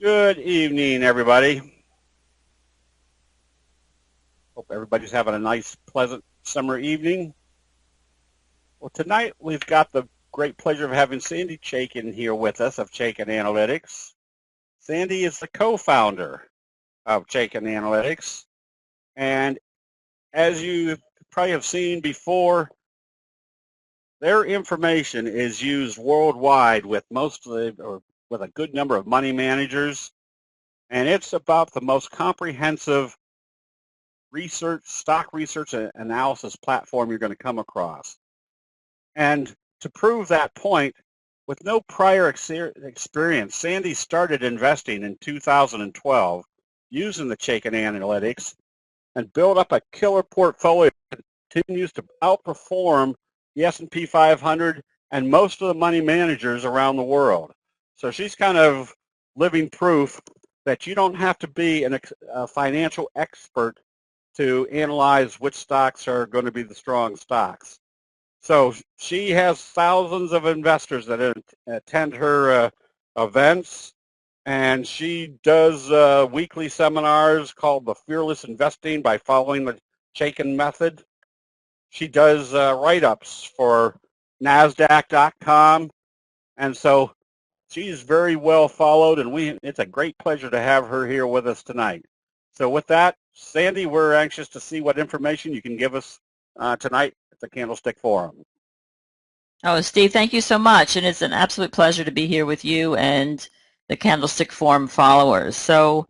Good evening, everybody. Hope everybody's having a nice, pleasant summer evening. Well, tonight we've got the great pleasure of having Sandy Chaikin here with us of Chaikin Analytics. Sandy is the co-founder of Chaikin Analytics, and as you probably have seen before, their information is used worldwide with with a good number of money managers, and it's about the most comprehensive stock research and analysis platform you're going to come across. And to prove that point, with no prior experience, Sandy started investing in 2012 using the Chaikin Analytics and built up a killer portfolio that continues to outperform the S&P 500 and most of the money managers around the world. So she's kind of living proof that you don't have to be a financial expert to analyze which stocks are going to be the strong stocks. So she has thousands of investors that attend her events, and she does weekly seminars called the Fearless Investing by following the Chaikin method. She does write-ups for NASDAQ.com, and so she's very well followed, and it's a great pleasure to have her here with us tonight. So with that, Sandy, we're anxious to see what information you can give us tonight at the Candlestick Forum. Oh, Steve, thank you so much. And it's an absolute pleasure to be here with you and the Candlestick Forum followers. So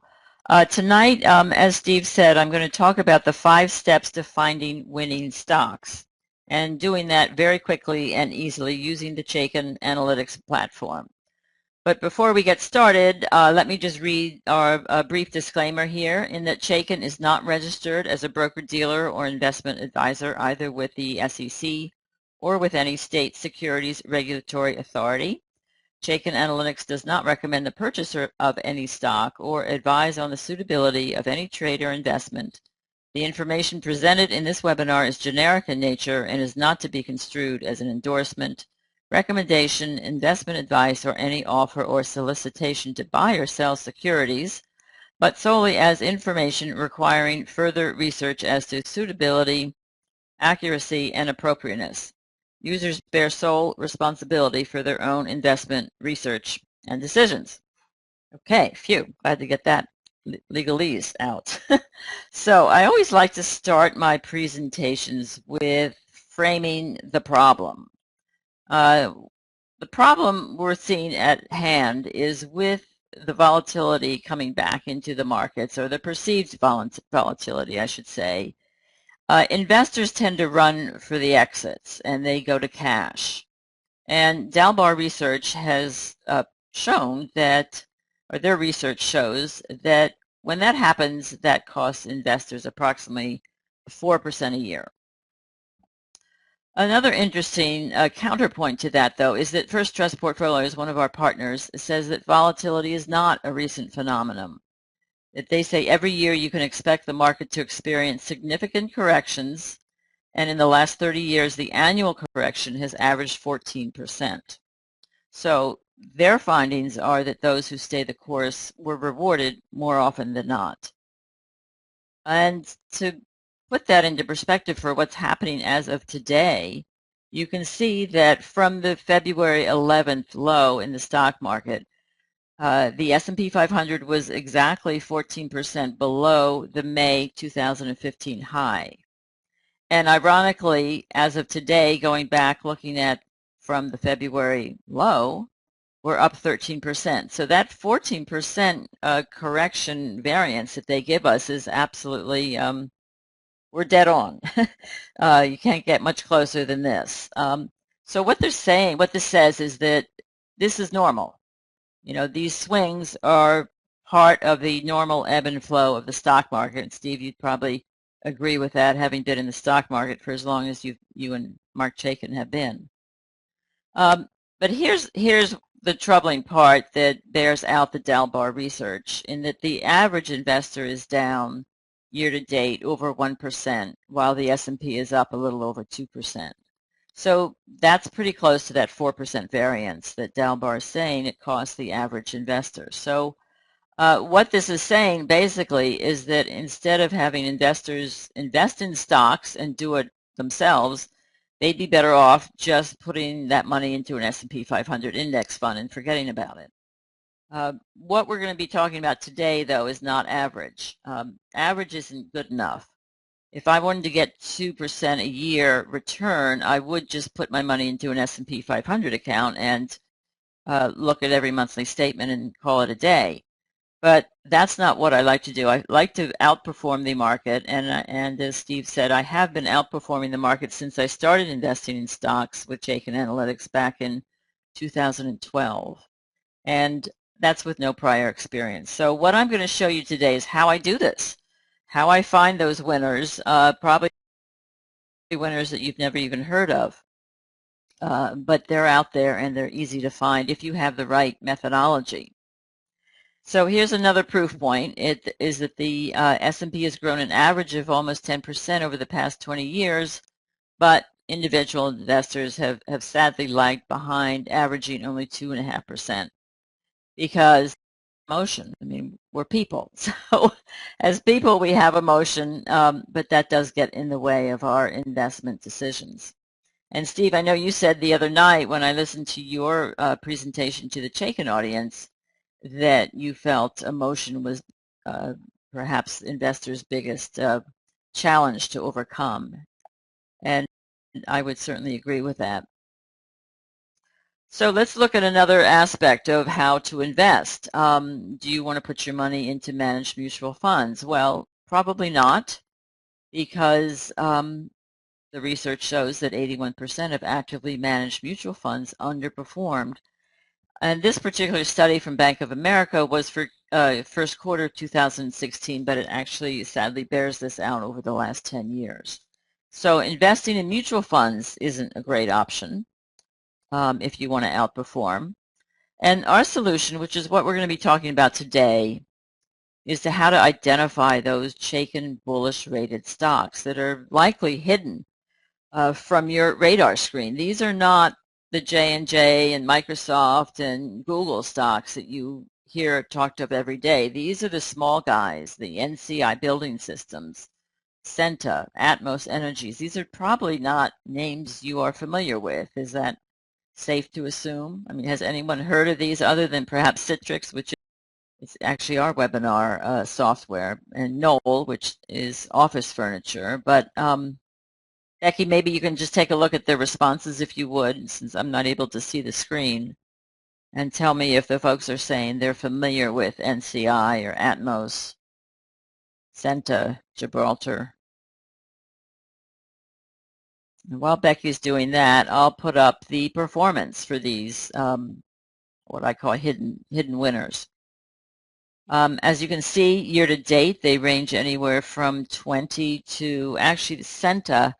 tonight, as Steve said, I'm going to talk about the 5 steps to finding winning stocks and doing that very quickly and easily using the Chaikin Analytics platform. But before we get started, let me just read our brief disclaimer here in that Chaikin is not registered as a broker-dealer or investment advisor either with the SEC or with any state securities regulatory authority. Chaikin Analytics does not recommend the purchase of any stock or advise on the suitability of any trade or investment. The information presented in this webinar is generic in nature and is not to be construed as an endorsement, recommendation, investment advice, or any offer or solicitation to buy or sell securities, but solely as information requiring further research as to suitability, accuracy, and appropriateness. Users bear sole responsibility for their own investment research and decisions. Okay, phew, glad to get that legalese out. So I always like to start my presentations with framing the problem. The problem we're seeing at hand is with the volatility coming back into the markets, or the perceived volatility, I should say. Investors tend to run for the exits, and they go to cash. And Dalbar Research has shown that, or their research shows that when that happens, that costs investors approximately 4% a year. Another interesting counterpoint to that, though, is that First Trust Portfolios, one of our partners, says that volatility is not a recent phenomenon. That they say every year you can expect the market to experience significant corrections, and in the last 30 years, the annual correction has averaged 14%. So their findings are that those who stay the course were rewarded more often than not. And to put that into perspective for what's happening as of today, you can see that from the February 11th low in the stock market, the S&P 500 was exactly 14% below the May 2015 high. And ironically, as of today, going back looking at from the February low, we're up 13%. So that 14% correction variance that they give us is absolutely, we're dead on. You can't get much closer than this. So what they're saying, what this says is that this is normal. You know, these swings are part of the normal ebb and flow of the stock market. And Steve, you'd probably agree with that, having been in the stock market for as long as you and Mark Chaikin have been. But here's the troubling part that bears out the Dalbar research, in that the average investor is down year to date over 1%, while the S&P is up a little over 2%. So that's pretty close to that 4% variance that Dalbar is saying it costs the average investor. So What this is saying basically is that instead of having investors invest in stocks and do it themselves, they'd be better off just putting that money into an S&P 500 index fund and forgetting about it. What we're going to be talking about today, though, is not average. Average isn't good enough. If I wanted to get 2% a year return, I would just put my money into an S&P 500 account and look at every monthly statement and call it a day. But that's not what I like to do. I like to outperform the market, and as Steve said, I have been outperforming the market since I started investing in stocks with Chaikin Analytics back in 2012, and that's with no prior experience. So what I'm going to show you today is how I do this, how I find those winners, probably winners that you've never even heard of, but they're out there and they're easy to find if you have the right methodology. So here's another proof point. It is that the S&P has grown an average of almost 10% over the past 20 years, but individual investors have sadly lagged behind, averaging only 2.5% because emotion. I mean, we're people. So as people, we have emotion, but that does get in the way of our investment decisions. And Steve, I know you said the other night when I listened to your presentation to the Chaikin audience that you felt emotion was perhaps investors' biggest challenge to overcome. And I would certainly agree with that. So let's look at another aspect of how to invest. Do you want to put your money into managed mutual funds? Well, probably not, because the research shows that 81% of actively managed mutual funds underperformed. And this particular study from Bank of America was for first quarter of 2016, but it actually sadly bears this out over the last 10 years. So investing in mutual funds isn't a great option if you want to outperform. And our solution, which is what we're going to be talking about today, is to how to identify those Chaikin bullish rated stocks that are likely hidden from your radar screen. These are not the J&J and Microsoft and Google stocks that you hear talked of every day. These are the small guys, the NCI building systems, Centa, Atmos Energies. These are probably not names you are familiar with. Is that safe to assume? I mean, has anyone heard of these other than perhaps Citrix, which is actually our webinar software, and Knoll, which is office furniture? But Becky, maybe you can just take a look at the responses if you would, since I'm not able to see the screen, and tell me if the folks are saying they're familiar with NCI or Atmos, Centa, Gibraltar. And while Becky's doing that, I'll put up the performance for these, what I call hidden winners. As you can see, year to date, they range anywhere from 20 to, actually, Centa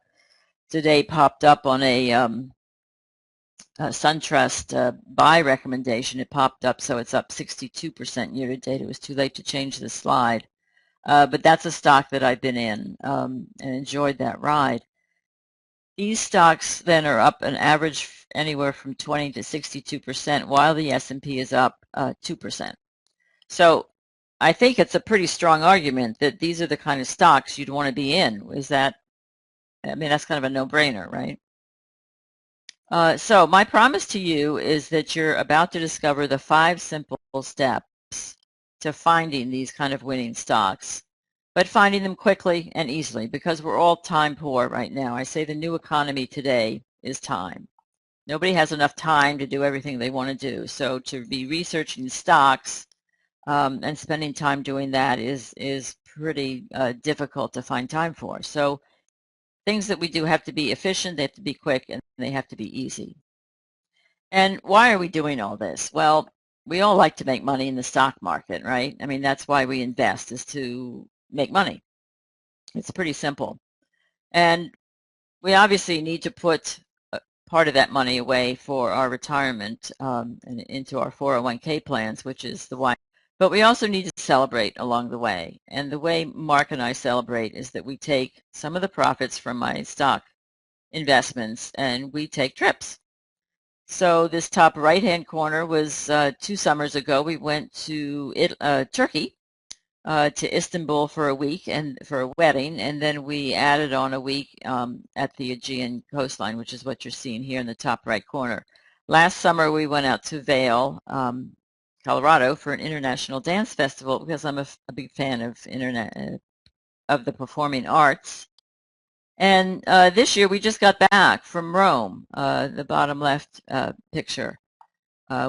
today popped up on a SunTrust buy recommendation. It popped up, so it's up 62% year to date. It was too late to change the slide. But that's a stock that I've been in and enjoyed that ride. These stocks then are up an average anywhere from 20 to 62%, while the S&P is up 2%. So I think it's a pretty strong argument that these are the kind of stocks you'd want to be in. Is that, I mean, that's kind of a no-brainer, right? So my promise to you is that you're about to discover the 5 simple steps to finding these kind of winning stocks, but finding them quickly and easily, because we're all time poor right now. I say the new economy today is time. Nobody has enough time to do everything they want to do. So to be researching stocks and spending time doing that is pretty difficult to find time for. So things that we do have to be efficient, they have to be quick, and they have to be easy. And why are we doing all this? Well, we all like to make money in the stock market, right? I mean, that's why we invest, is to make money. It's pretty simple. And we obviously need to put part of that money away for our retirement and into our 401k plans, which is the why. But we also need to celebrate along the way. And the way Mark and I celebrate is that we take some of the profits from my stock investments and we take trips. So this top right-hand corner was 2 summers ago. We went to Turkey, to Istanbul for a week and for a wedding, and then we added on a week at the Aegean coastline, which is what you're seeing here in the top right corner. Last summer we went out to Vail, Colorado, for an international dance festival because I'm a big fan of of the performing arts. And this year we just got back from Rome, the bottom left picture.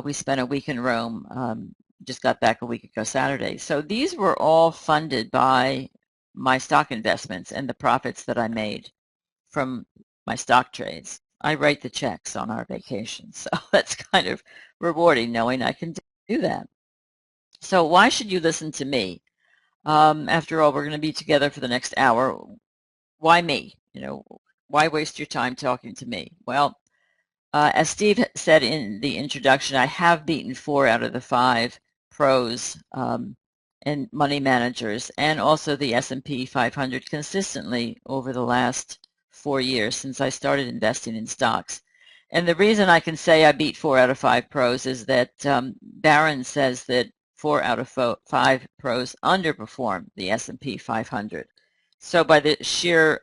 We spent a week in Rome, just got back a week ago Saturday. So these were all funded by my stock investments and the profits that I made from my stock trades. I write the checks on our vacations, so that's kind of rewarding knowing I can do that. So why should you listen to me? After all, we're going to be together for the next hour. Why me? Why waste your time talking to me? Well, as Steve said in the introduction, I have beaten 4 out of the 5 pros and money managers, and also the S&P 500 consistently over the last 4 years since I started investing in stocks. And the reason I can say I beat 4 out of 5 pros is that Barron says that 4 out of 5 pros underperform the S&P 500. So by the sheer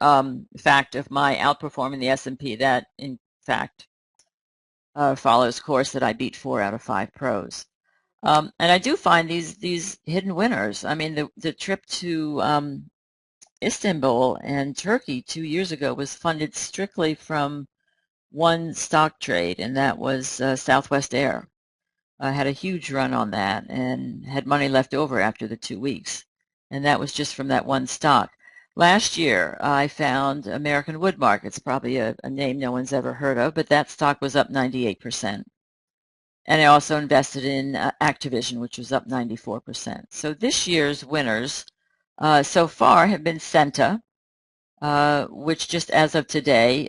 fact of my outperforming the S&P, that in fact follows course that I beat 4 out of 5 pros. And I do find these hidden winners. I mean, the trip to Istanbul and Turkey 2 years ago was funded strictly from one stock trade, and that was Southwest Air. I had a huge run on that and had money left over after the 2 weeks. And that was just from that one stock. Last year, I found American Woodmark. It's probably a name no one's ever heard of, but that stock was up 98%. And I also invested in Activision, which was up 94%. So this year's winners so far have been Centa, which just as of today,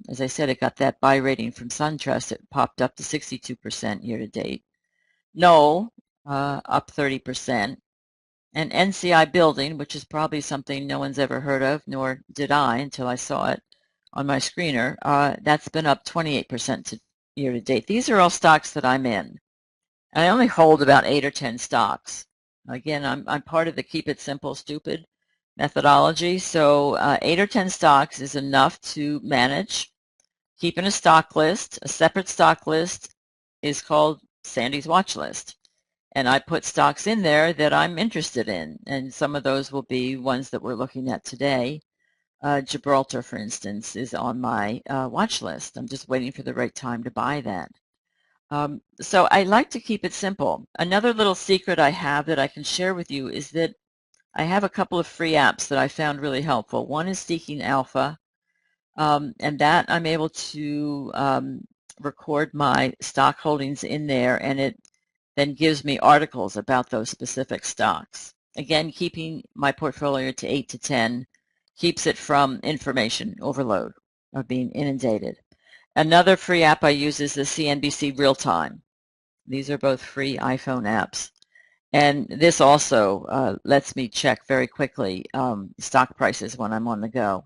as I said, it got that buy rating from SunTrust. It popped up to 62% year to date. Knoll, up 30%. And NCI Building, which is probably something no one's ever heard of, nor did I until I saw it on my screener, that's been up 28% year to date. These are all stocks that I'm in. And I only hold about 8 or 10 stocks. Again, I'm part of the keep it simple, stupid methodology. So 8 or 10 stocks is enough to manage. Keeping a stock list, a separate stock list, is called Sandy's watch list. And I put stocks in there that I'm interested in. And some of those will be ones that we're looking at today. Gibraltar, for instance, is on my watch list. I'm just waiting for the right time to buy that. So I like to keep it simple. Another little secret I have that I can share with you is that I have a couple of free apps that I found really helpful. One is Seeking Alpha, and that I'm able to record my stock holdings in there, and it then gives me articles about those specific stocks. Again, keeping my portfolio to 8 to 10 keeps it from information overload or being inundated. Another free app I use is the CNBC Real Time. These are both free iPhone apps. And this also lets me check very quickly stock prices when I'm on the go.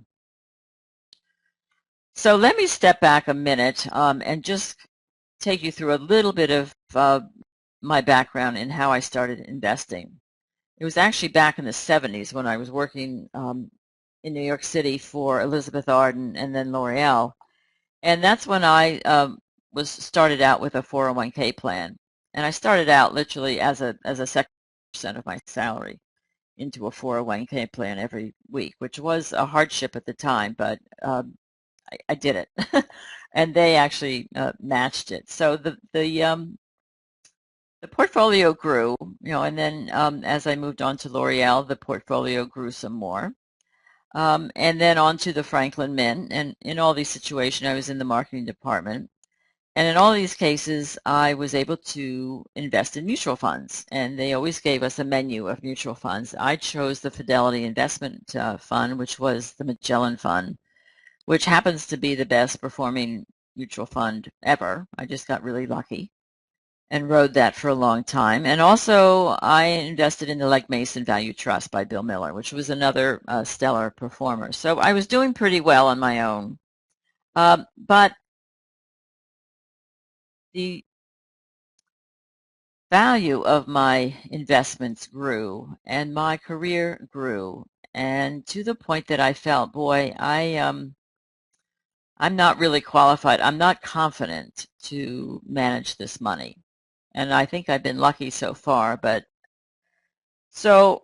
So let me step back a minute and just take you through a little bit of my background in how I started investing. It was actually back in the 70s when I was working in New York City for Elizabeth Arden and then L'Oreal. And that's when I was started out with a 401k plan. And I started out literally as a 2% of my salary into a 401k plan every week, which was a hardship at the time, but I did it. And they actually matched it. So the portfolio grew, and then as I moved on to L'Oreal, the portfolio grew some more. And then on to the Franklin Mint. And in all these situations, I was in the marketing department. And in all these cases, I was able to invest in mutual funds. And they always gave us a menu of mutual funds. I chose the Fidelity Investment Fund, which was the Magellan Fund, which happens to be the best performing mutual fund ever. I just got really lucky and rode that for a long time. And also, I invested in the Legg Mason Value Trust by Bill Miller, which was another stellar performer. So I was doing pretty well on my own. But the value of my investments grew and my career grew, and to the point that I felt, boy, I'm not really qualified. I'm not confident to manage this money. And I think I've been lucky so far, but so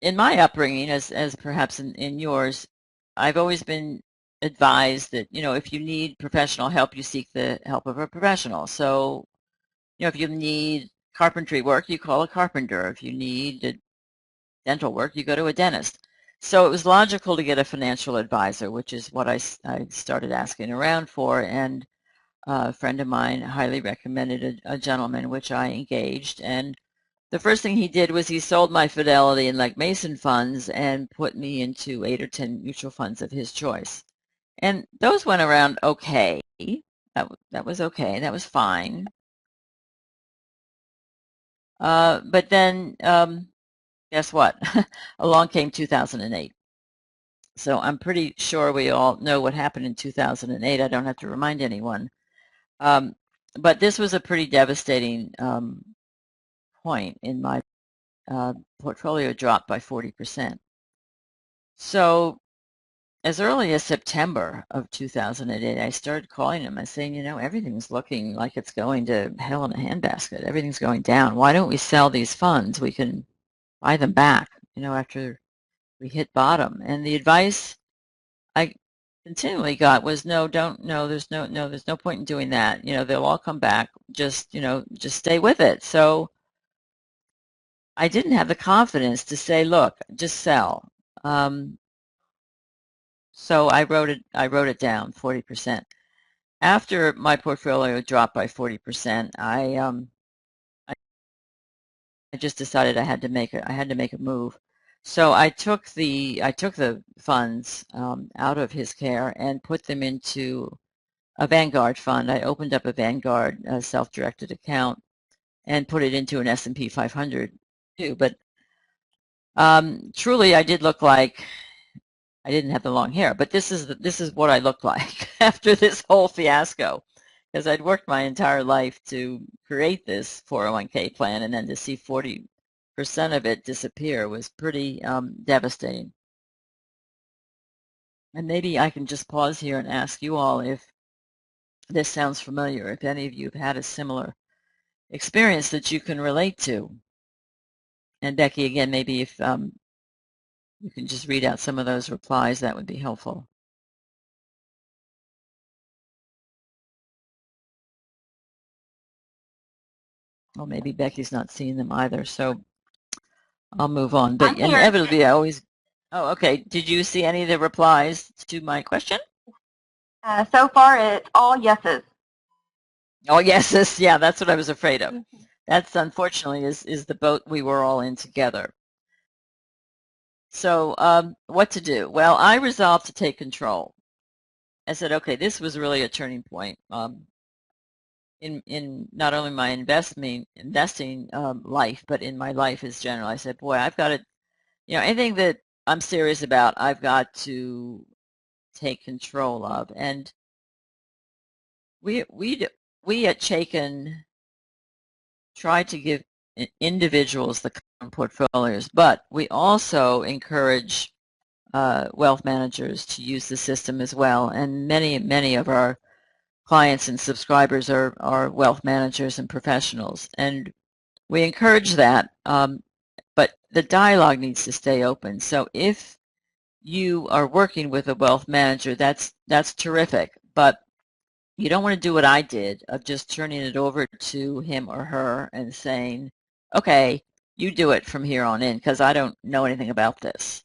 in my upbringing, as perhaps in yours, I've always been advised that, if you need professional help, you seek the help of a professional. So, if you need carpentry work, you call a carpenter. If you need dental work, you go to a dentist. So it was logical to get a financial advisor, which is what I started asking around for, and a friend of mine highly recommended a gentleman, which I engaged, and the first thing he did was he sold my Fidelity and Legg Mason funds and put me into 8 or 10 mutual funds of his choice. And those went around okay. That was okay. That was fine. But then, guess what? Along came 2008. So I'm pretty sure we all know what happened in 2008. I don't have to remind anyone. But this was a pretty devastating point in my portfolio dropped by 40%. So as early as September of 2008, I started calling him and saying, everything's looking like it's going to hell in a handbasket. Everything's going down. Why don't we sell these funds? We can buy them back, after we hit bottom. And the advice I continually got was, no, don't, no, there's no point in doing that. They'll all come back. Just stay with it. So I didn't have the confidence to say, look, just sell. So I wrote it down, 40%. After my portfolio dropped by 40%, I just decided I had to make a move. So I took the funds out of his care and put them into a Vanguard fund. I opened up a Vanguard self-directed account and put it into an S&P 500 too. But truly, I did look like I didn't have the long hair, but this is what I looked like after this whole fiasco, because I'd worked my entire life to create this 401k plan, and then to see 40% of it disappear was pretty devastating. And maybe I can just pause here and ask you all if this sounds familiar, if any of you have had a similar experience that you can relate to. And Becky, again, maybe if you can just read out some of those replies, that would be helpful. Well, maybe Becky's not seeing them either, so I'll move on. But inevitably, I always... Oh, okay. Did you see any of the replies to my question? So far, it's all yeses. Oh, yeses. Yeah, that's what I was afraid of. That's, unfortunately, is the boat we were all in together. So what to do? Well, I resolved to take control. I said, okay, this was really a turning point in not only my investing life, but in my life as general. I said, boy, I've got to, anything that I'm serious about, I've got to take control of. And we at Chaikin try to give individuals the common portfolios, but we also encourage wealth managers to use the system as well. And many of our clients and subscribers are wealth managers and professionals, and we encourage that. But the dialogue needs to stay open. So if you are working with a wealth manager, that's terrific. But you don't want to do what I did of just turning it over to him or her and saying, okay, you do it from here on in because I don't know anything about this.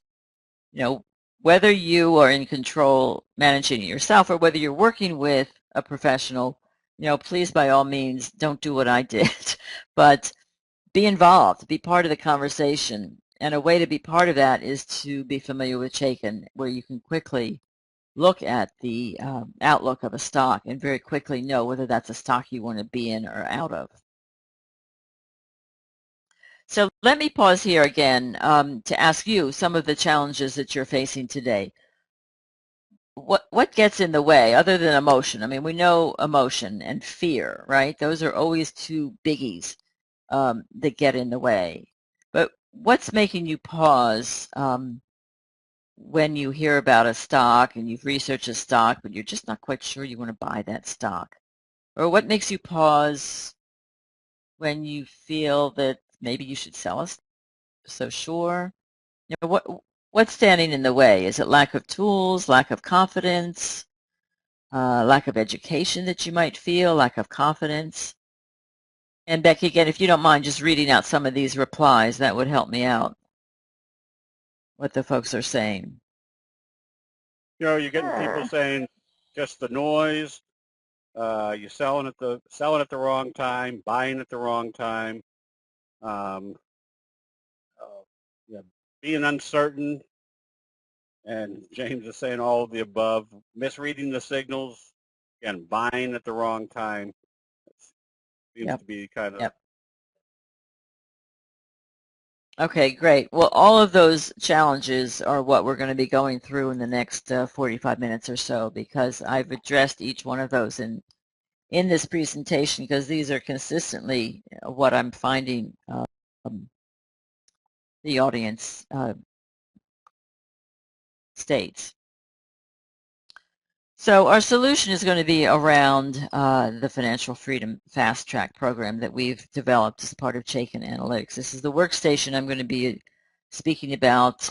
Whether you are in control managing it yourself or whether you're working with a professional, please by all means don't do what I did, but be involved, be part of the conversation. And a way to be part of that is to be familiar with Chaikin, where you can quickly look at the outlook of a stock and very quickly know whether that's a stock you want to be in or out of. So let me pause here again to ask you some of the challenges that you're facing today. what gets in the way other than emotion? I mean, we know emotion and fear, right? Those are always two biggies that get in the way. But what's making you pause when you hear about a stock and you've researched a stock, but you're just not quite sure you want to buy that stock? Or what makes you pause when you feel that maybe you should sell it? So sure. You know, what's standing in the way? Is it lack of tools, lack of confidence, lack of education that you might feel, lack of confidence? And Becky, again, if you don't mind just reading out some of these replies, that would help me out, what the folks are saying. You know, you're getting people Sure. saying just the noise. You're selling at the wrong time, buying at the wrong time. Um, yeah, being uncertain, and James is saying all of the above. Misreading the signals, again, buying at the wrong time. It seems to be kind of. Yep. Okay, great. Well, all of those challenges are what we're going to be going through in the next 45 minutes or so, because I've addressed each one of those in this presentation, because these are consistently what I'm finding the audience states. So our solution is going to be around the Financial Freedom Fast Track program that we've developed as part of Chaikin Analytics. This is the workstation I'm going to be speaking about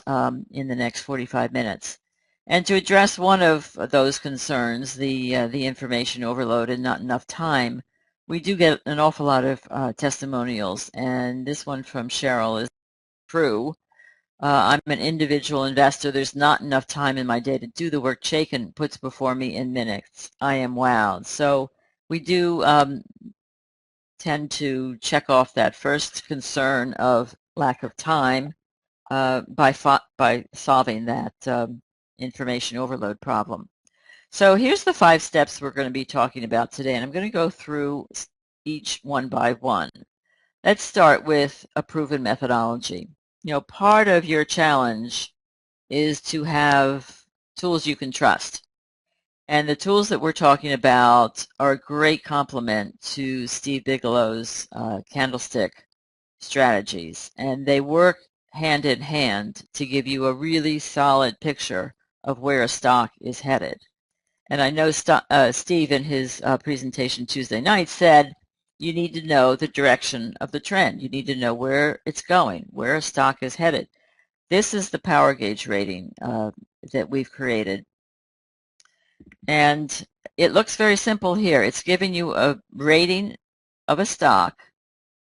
in the next 45 minutes. And to address one of those concerns, the information overload and not enough time, we do get an awful lot of testimonials, and this one from Cheryl is true. I'm an individual investor. There's not enough time in my day to do the work Chaikin puts before me in minutes. I am wowed. So we do tend to check off that first concern of lack of time by solving that information overload problem. So here's the 5 steps we're going to be talking about today, and I'm going to go through each one by one. Let's start with a proven methodology. You know, part of your challenge is to have tools you can trust. And the tools that we're talking about are a great complement to Steve Bigelow's candlestick strategies. And they work hand in hand to give you a really solid picture of where a stock is headed. And I know Steve in his presentation Tuesday night said you need to know the direction of the trend. You need to know where it's going, where a stock is headed. This is the power gauge rating that we've created. And it looks very simple here. It's giving you a rating of a stock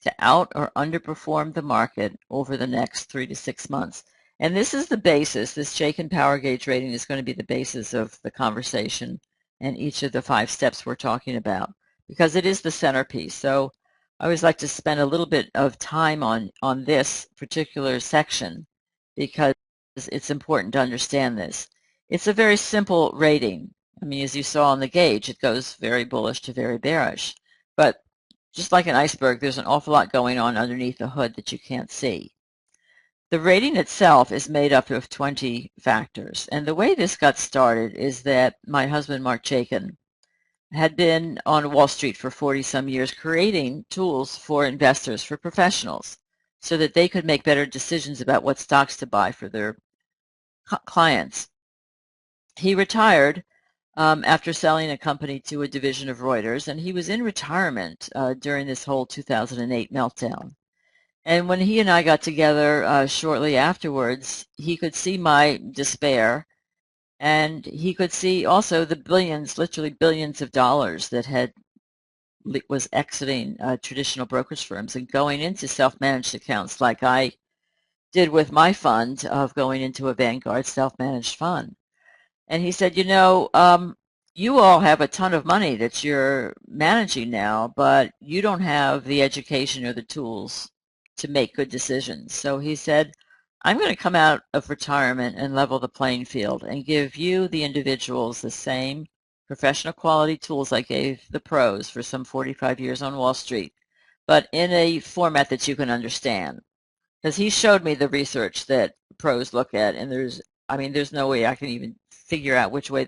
to out or underperform the market over the next 3 to 6 months. And this is the basis. This Chaikin power gauge rating is going to be the basis of the conversation and each of the 5 steps we're talking about, because it is the centerpiece. So I always like to spend a little bit of time on this particular section, because it's important to understand this. It's a very simple rating. I mean, as you saw on the gauge, it goes very bullish to very bearish. But just like an iceberg, there's an awful lot going on underneath the hood that you can't see. The rating itself is made up of 20 factors. And the way this got started is that my husband, Mark Chaikin, had been on Wall Street for 40-some years creating tools for investors, for professionals, so that they could make better decisions about what stocks to buy for their clients. He retired after selling a company to a division of Reuters, and he was in retirement during this whole 2008 meltdown. And when he and I got together shortly afterwards, he could see my despair, and he could see also the billions, literally billions of dollars that was exiting traditional brokerage firms and going into self-managed accounts like I did with my fund of going into a Vanguard self-managed fund. And he said, you know, you all have a ton of money that you're managing now, but you don't have the education or the tools to make good decisions. So he said, I'm going to come out of retirement and level the playing field and give you, the individuals, the same professional quality tools I gave the pros for some 45 years on Wall Street, but in a format that you can understand. Because he showed me the research that pros look at, and there's I mean, there's no way I can even figure out which way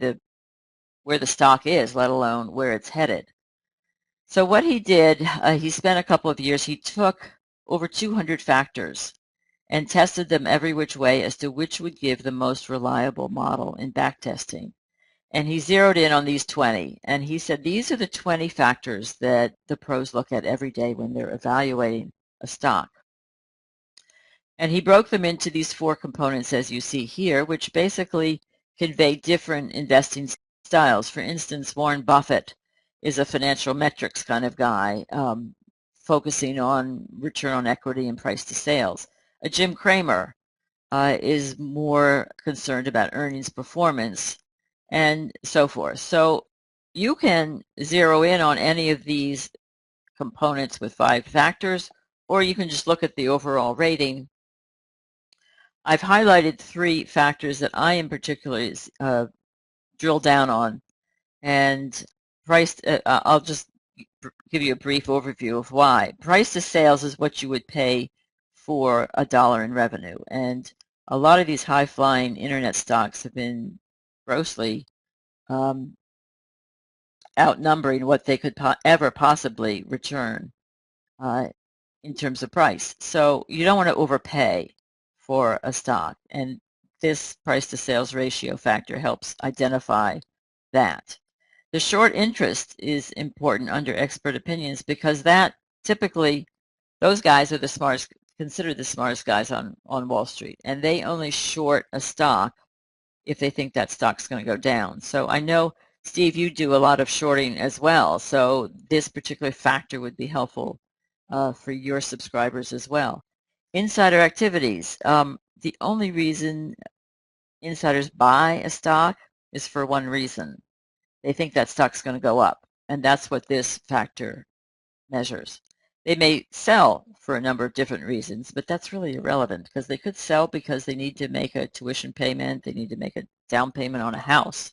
where the stock is, let alone where it's headed. So what he did, he spent a couple of years, he took over 200 factors and tested them every which way as to which would give the most reliable model in backtesting. And he zeroed in on these 20, and he said these are the 20 factors that the pros look at every day when they're evaluating a stock. And he broke them into these 4 components as you see here, which basically convey different investing styles. For instance, Warren Buffett is a financial metrics kind of guy, focusing on return on equity and price to sales. Jim Cramer is more concerned about earnings performance and so forth. So you can zero in on any of these components with 5 factors, or you can just look at the overall rating. I've highlighted 3 factors that I in particular drill down on, and price. I'll just give you a brief overview of why. Price to sales is what you would pay for $1 in revenue, and a lot of these high-flying internet stocks have been grossly outnumbering what they could ever possibly return in terms of price. So you don't want to overpay for a stock, and this price to sales ratio factor helps identify that. The short interest is important under expert opinions because that typically, those guys are the smartest, considered the smartest guys on Wall Street, and they only short a stock if they think that stock's going to go down. So I know, Steve, you do a lot of shorting as well, so this particular factor would be helpful for your subscribers as well. Insider activities. The only reason insiders buy a stock is for one reason. They think that stock's going to go up, and that's what this factor measures. They may sell for a number of different reasons, but that's really irrelevant because they could sell because they need to make a tuition payment, they need to make a down payment on a house,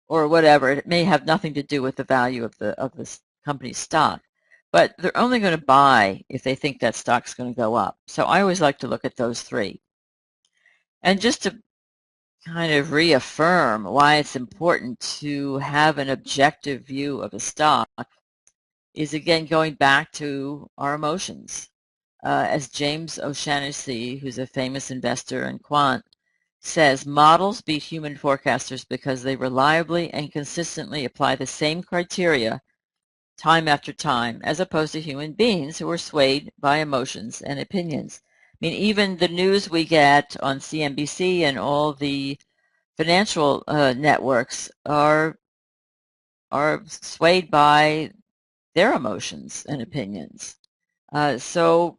or whatever. It may have nothing to do with the value of the company's stock, but they're only going to buy if they think that stock's going to go up. So I always like to look at those 3. And just to kind of reaffirm why it's important to have an objective view of a stock is, again, going back to our emotions. As James O'Shaughnessy, who's a famous investor and quant, says, models beat human forecasters because they reliably and consistently apply the same criteria time after time, as opposed to human beings who are swayed by emotions and opinions. I mean, even the news we get on CNBC and all the financial networks are swayed by their emotions and opinions. So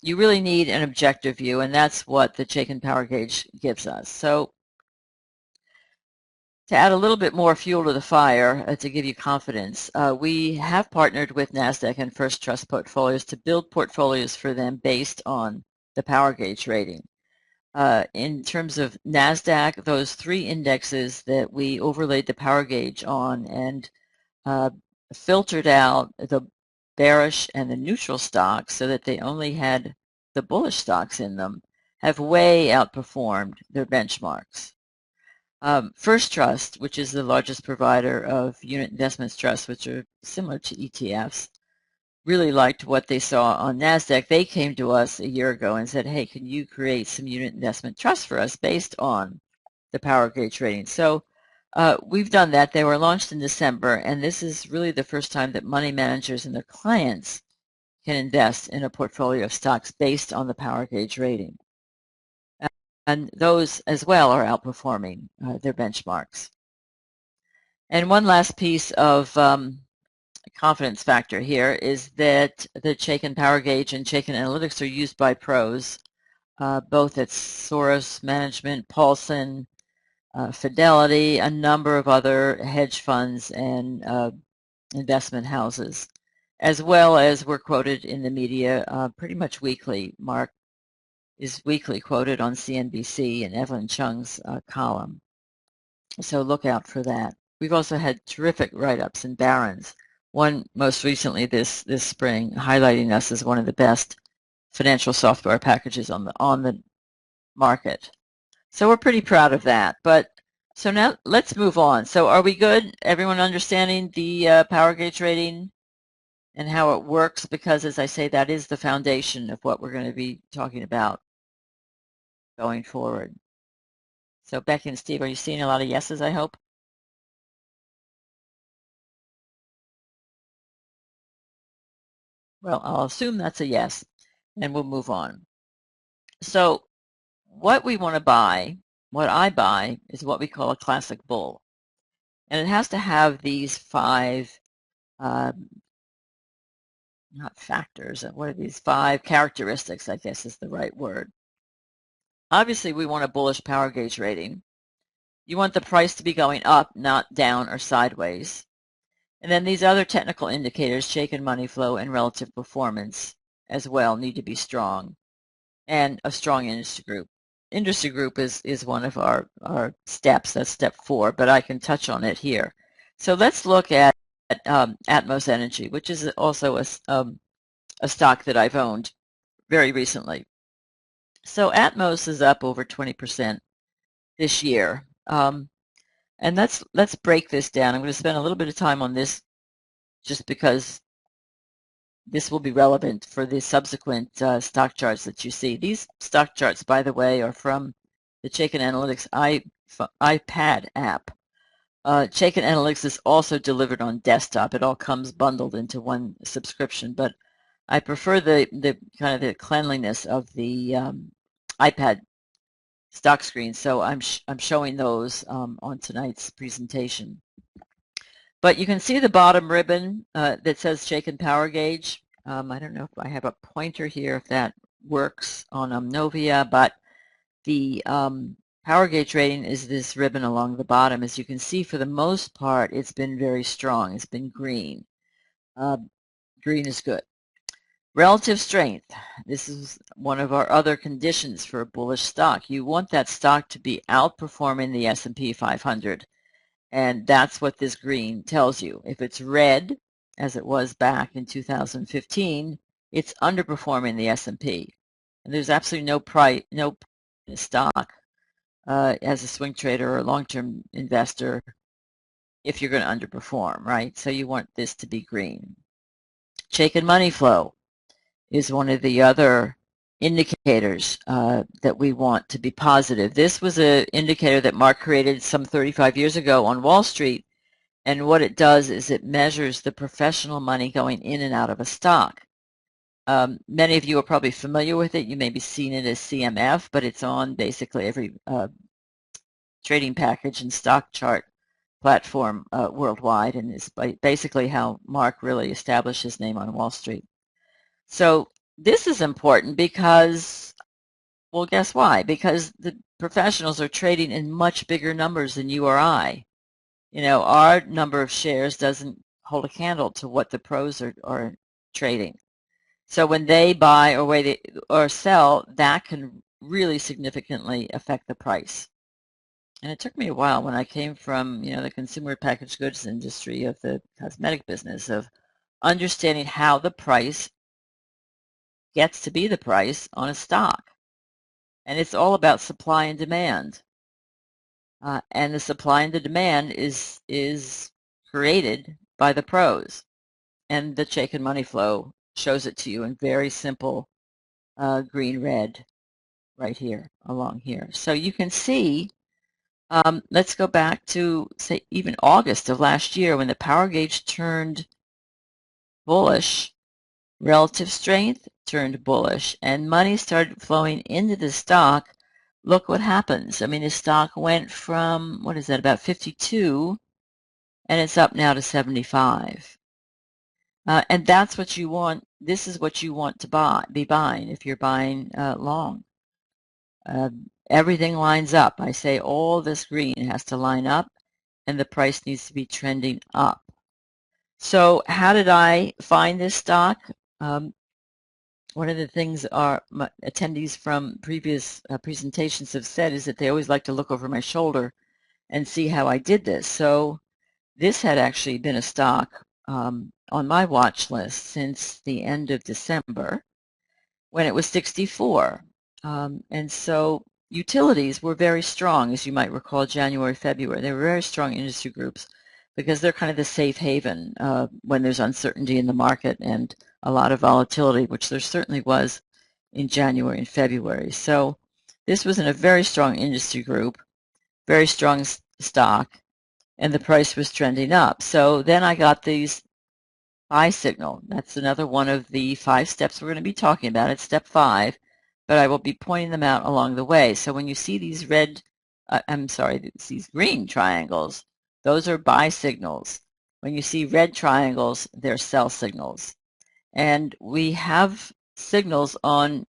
you really need an objective view, and that's what the Chaikin Power Gauge gives us. So to add a little bit more fuel to the fire, to give you confidence, we have partnered with NASDAQ and First Trust Portfolios to build portfolios for them based on the Power Gauge rating. In terms of NASDAQ, those 3 indexes that we overlaid the Power Gauge on and filtered out the bearish and the neutral stocks so that they only had the bullish stocks in them, have way outperformed their benchmarks. First Trust, which is the largest provider of unit investments trusts, which are similar to ETFs, really liked what they saw on NASDAQ. They came to us a year ago and said, hey, can you create some unit investment trusts for us based on the Power Gauge rating? So we've done that. They were launched in December, and this is really the first time that money managers and their clients can invest in a portfolio of stocks based on the Power Gauge rating. And those as well are outperforming their benchmarks. And one last piece of confidence factor here is that the Chaikin Power Gauge and Chaikin Analytics are used by pros, both at Soros Management, Paulson, Fidelity, a number of other hedge funds and investment houses, as well as we're quoted in the media pretty much weekly. Mark is weekly quoted on CNBC and Evelyn Chung's column. So look out for that. We've also had terrific write-ups in Barron's, one most recently this spring, highlighting us as one of the best financial software packages on the market. So we're pretty proud of that. But so now let's move on. So are we good? Everyone understanding the power gauge rating and how it works? Because as I say, that is the foundation of what we're going to be talking about going forward. So Becky and Steve, are you seeing a lot of yeses, I hope? Well, I'll assume that's a yes, and we'll move on. So what we want to buy, what I buy, is what we call a classic bull. And it has to have these 5, not factors, what are these 5 characteristics, I guess is the right word. Obviously, we want a bullish power gauge rating. You want the price to be going up, not down or sideways. And then these other technical indicators, Chaikin money flow and relative performance as well, need to be strong. And a strong industry group. Industry group is one of our steps. That's step 4, but I can touch on it here. So let's look at Atmos Energy, which is also a stock that I've owned very recently. So Atmos is up over 20% this year. And let's break this down. I'm going to spend a little bit of time on this just because this will be relevant for the subsequent stock charts that you see. These stock charts, by the way, are from the Chaikin Analytics iPad app. Chaikin Analytics is also delivered on desktop. It all comes bundled into one subscription, but I prefer the kind of the cleanliness of the iPad stock screen, so I'm showing those on tonight's presentation. But you can see the bottom ribbon that says Chaikin Power Gauge. I don't know if I have a pointer here, if that works on Novia, but the power gauge rating is this ribbon along the bottom. As you can see, for the most part, it's been very strong. It's been green. Green is good. Relative strength. This is one of our other conditions for a bullish stock. You want that stock to be outperforming the S&P 500. And that's what this green tells you. If it's red, as it was back in 2015, it's underperforming the S&P. And there's absolutely no stock as a swing trader or a long-term investor if you're going to underperform, right? So you want this to be green. Chaikin money flow is one of the other indicators that we want to be positive. This was an indicator that Mark created some 35 years ago on Wall Street, and what it does is it measures the professional money going in and out of a stock. Many of you are probably familiar with it. You may be seeing it as CMF, but it's on basically every trading package and stock chart platform worldwide, and is basically how Mark really established his name on Wall Street. So this is important because, well, guess why? Because the professionals are trading in much bigger numbers than you or I. You know, our number of shares doesn't hold a candle to what the pros are trading. So when they buy or sell, that can really significantly affect the price. And it took me a while when I came from, you know, the consumer packaged goods industry of the cosmetic business of understanding how the price gets to be the price on a stock. And it's all about supply and demand. And the supply and the demand is created by the pros. And the Chaikin money flow shows it to you in very simple green red right here along here. So you can see, let's go back to, say, even August of last year when the power gauge turned bullish. Relative strength turned bullish, and money started flowing into the stock. Look what happens. I mean, the stock went from, what is that, about 52, and it's up now to 75. And that's what you want. This is what you want to be buying if you're buying long. Everything lines up. I say all this green has to line up, and the price needs to be trending up. So how did I find this stock? One of the things our attendees from previous presentations have said is that they always like to look over my shoulder and see how I did this. So this had actually been a stock on my watch list since the end of December when it was 64. And so utilities were very strong, as you might recall, January, February. They were very strong industry groups because they're kind of the safe haven when there's uncertainty in the market and a lot of volatility, which there certainly was in January and February. So this was in a very strong industry group, very strong stock, and the price was trending up. So then I got these buy signal. That's another one of the 5 steps we're going to be talking about. It's step 5, but I will be pointing them out along the way. So when you see these these green triangles, those are buy signals. When you see red triangles, they're sell signals. And we have signals on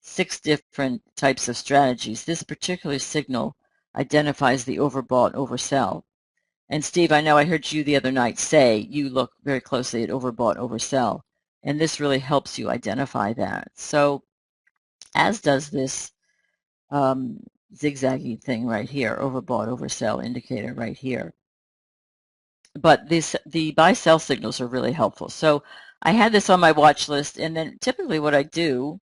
6 different types of strategies. This particular signal identifies the overbought, oversell. And Steve, I know I heard you the other night say you look very closely at overbought, oversell, and this really helps you identify that. So as does this zigzaggy thing right here, overbought, oversell indicator right here. But the buy-sell signals are really helpful. So I had this on my watch list, and then typically what I do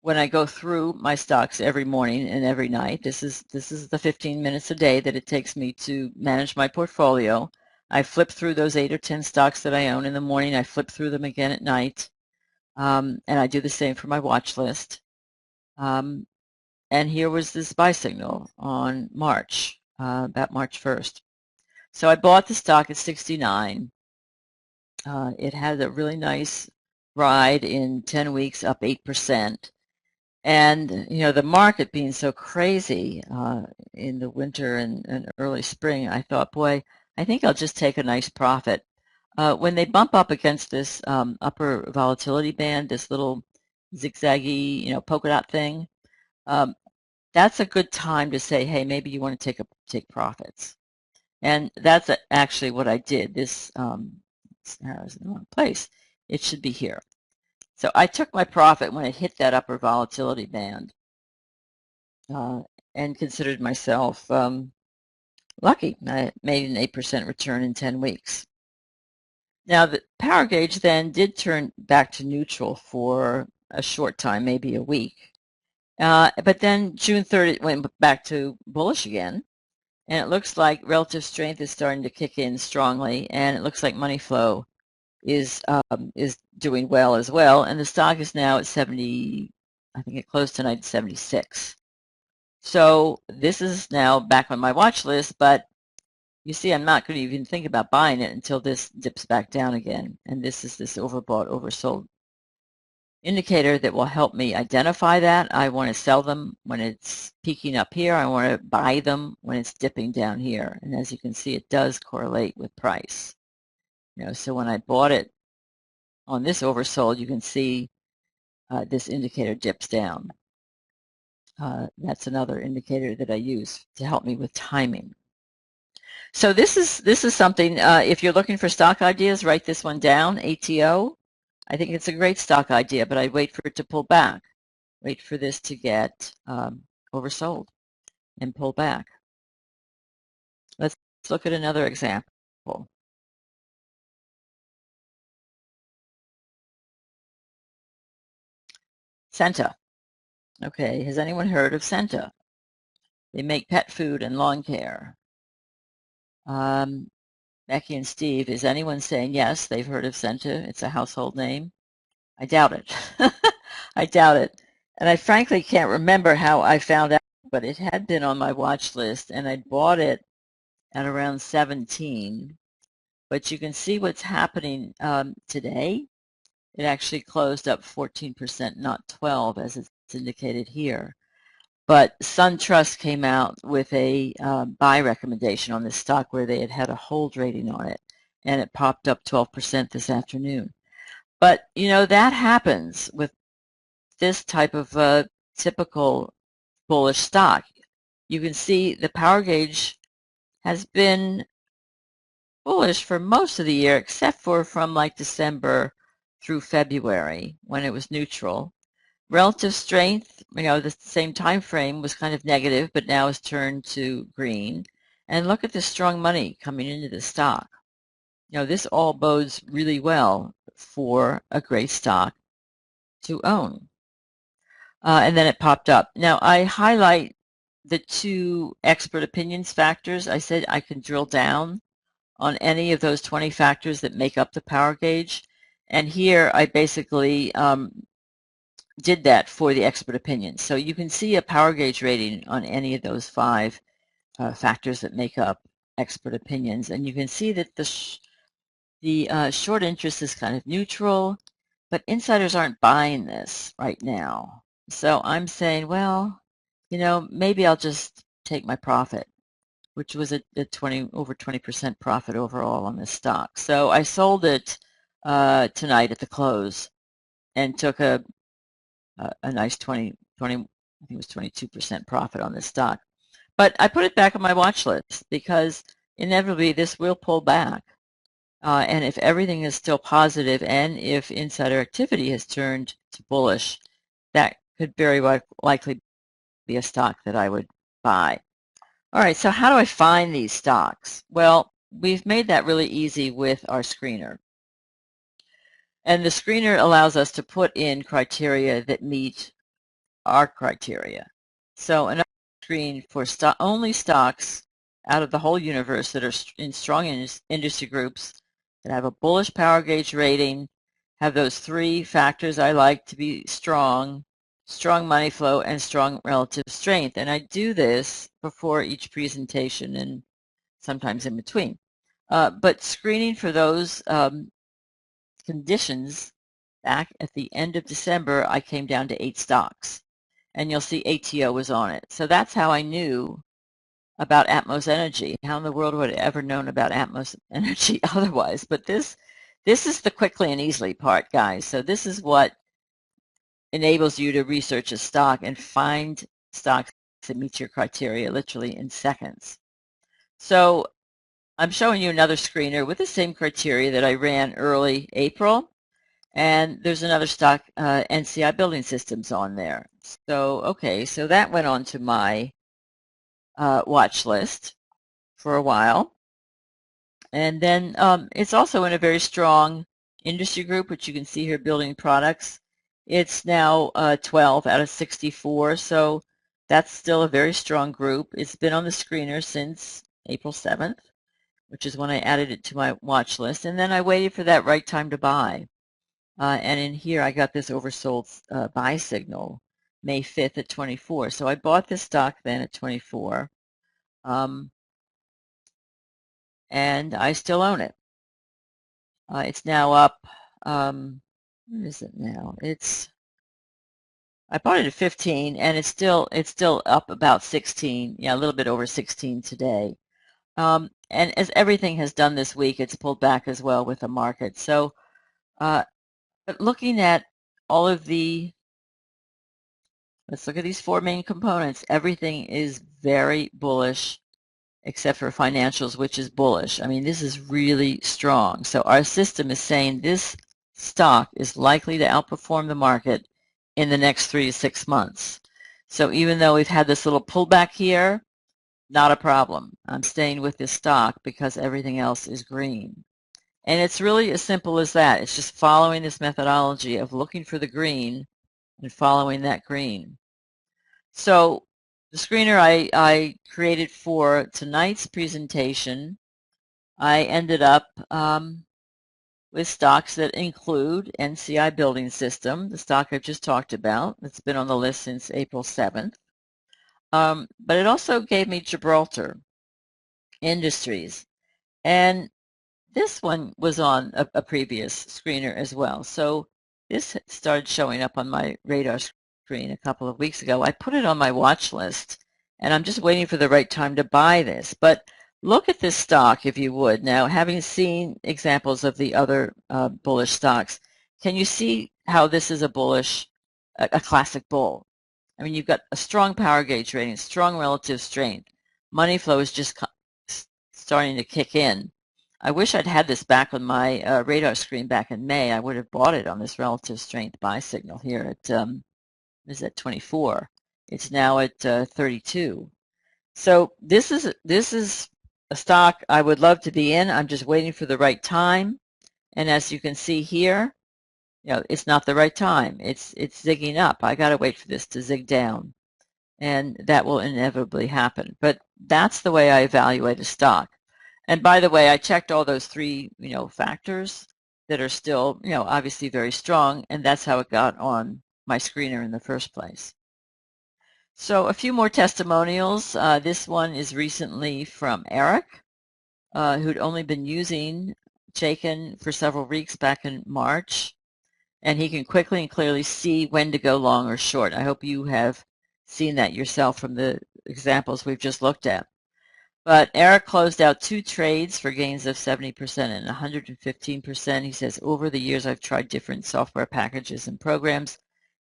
when I go through my stocks every morning and every night, this is the 15 minutes a day that it takes me to manage my portfolio. I flip through those 8 or 10 stocks that I own in the morning. I flip through them again at night, and I do the same for my watch list. And here was this buy signal on March, about March 1st. So I bought the stock at 69. It had a really nice ride in 10 weeks, up 8%. And, you know, the market being so crazy in the winter and early spring, I thought, boy, I think I'll just take a nice profit. When they bump up against this upper volatility band, this little zigzaggy, you know, polka dot thing, that's a good time to say, hey, maybe you want to take profits. And that's actually what I did. This arrow is in the wrong place. It should be here. So I took my profit when it hit that upper volatility band and considered myself lucky. I made an 8% return in 10 weeks. Now the power gauge then did turn back to neutral for a short time, maybe a week. But then June 30th went back to bullish again. And it looks like relative strength is starting to kick in strongly, and it looks like money flow is doing well as well. And the stock is now at 70. I think it closed tonight at 76. So this is now back on my watch list, but you see, I'm not going to even think about buying it until this dips back down again. And this is this overbought, oversold indicator that will help me identify that. I want to sell them when it's peaking up here. I want to buy them when it's dipping down here. And as you can see, it does correlate with price. You know, so when I bought it on this oversold, you can see this indicator dips down. That's another indicator that I use to help me with timing. So this is something, if you're looking for stock ideas, write this one down, ATO. I think it's a great stock idea, but I'd wait for it to pull back. Wait for this to get oversold and pull back. Let's look at another example. Centa. Okay, has anyone heard of Centa? They make pet food and lawn care. Becky and Steve, is anyone saying yes, they've heard of Centa? It's a household name? I doubt it. I doubt it. And I frankly can't remember how I found out, but it had been on my watch list, and I bought it at around 17. But you can see what's happening today. It actually closed up 14%, not 12, as it's indicated here. But SunTrust came out with a buy recommendation on this stock where they had a hold rating on it, and it popped up 12% this afternoon. But, you know, that happens with this type of typical bullish stock. You can see the power gauge has been bullish for most of the year, except for from like December through February when it was neutral. Relative strength, you know, the same time frame was kind of negative, but now has turned to green. And look at the strong money coming into the stock. You know, this all bodes really well for a great stock to own. and then it popped up. Now I highlight the 2 expert opinions factors. I said I can drill down on any of those 20 factors that make up the power gauge. And here I basically did that for the expert opinion. So you can see a power gauge rating on any of those 5 factors that make up expert opinions. And you can see that the short interest is kind of neutral, but insiders aren't buying this right now. So I'm saying, well, maybe I'll just take my profit, which was a over 20% profit overall on this stock. So I sold it tonight at the close and took a nice 20, I think it was 22% profit on this stock. But I put it back on my watch list because inevitably this will pull back. And if everything is still positive and if insider activity has turned to bullish, that could very likely be a stock that I would buy. All right, so how do I find these stocks? Well, we've made that really easy with our screener. And the screener allows us to put in criteria that meet our criteria. So another screen for only stocks out of the whole universe that are in strong industry groups that have a bullish power gauge rating, have those 3 factors I like to be strong money flow, and strong relative strength. And I do this before each presentation and sometimes in between. But screening for those conditions, back at the end of December, I came down to 8 stocks. And you'll see ATO was on it. So that's how I knew about Atmos Energy. How in the world would I ever known about Atmos Energy otherwise? But this is the quickly and easily part, guys. So this is what enables you to research a stock and find stocks that meet your criteria literally in seconds. So I'm showing you another screener with the same criteria that I ran early April. And there's another stock, NCI Building Systems, on there. So, okay, so that went on to my watch list for a while. And then it's also in a very strong industry group, which you can see here, building products. It's now 12 out of 64, so that's still a very strong group. It's been on the screener since April 7th, which is when I added it to my watch list. And then I waited for that right time to buy. And in here, I got this oversold buy signal May 5th at 24. So I bought this stock then at 24. And I still own it. It's now up, what is it now? I bought it at 15, and it's still up about 16, yeah, a little bit over 16 today. And as everything has done this week, it's pulled back as well with the market. So, but looking at all of let's look at these 4 main components. Everything is very bullish except for financials, which is bullish. I mean, this is really strong. So our system is saying this stock is likely to outperform the market in the next 3 to 6 months. So even though we've had this little pullback here, not a problem. I'm staying with this stock because everything else is green. And it's really as simple as that. It's just following this methodology of looking for the green and following that green. So the screener I created for tonight's presentation, I ended up with stocks that include NCI Building System, the stock I've just talked about. It's been on the list since April 7th. But it also gave me Gibraltar Industries. And this one was on a previous screener as well. So this started showing up on my radar screen a couple of weeks ago. I put it on my watch list, and I'm just waiting for the right time to buy this. But look at this stock, if you would. Now, having seen examples of the other bullish stocks, can you see how this is a bullish, a classic bull? I mean, you've got a strong power gauge rating, strong relative strength. Money flow is just starting to kick in. I wish I'd had this back on my radar screen back in May. I would have bought it on this relative strength buy signal here at is at 24. It's now at 32. So this is a stock I would love to be in. I'm just waiting for the right time. And as you can see here, it's not the right time. It's zigging up. I got to wait for this to zig down, and that will inevitably happen. But that's the way I evaluate a stock. And by the way, I checked all those three, factors that are still, obviously very strong, and that's how it got on my screener in the first place. So a few more testimonials. This one is recently from Eric, who'd only been using Chaikin for several weeks back in March, and he can quickly and clearly see when to go long or short. I hope you have seen that yourself from the examples we've just looked at. But Eric closed out 2 trades for gains of 70% and 115%. He says, over the years, I've tried different software packages and programs.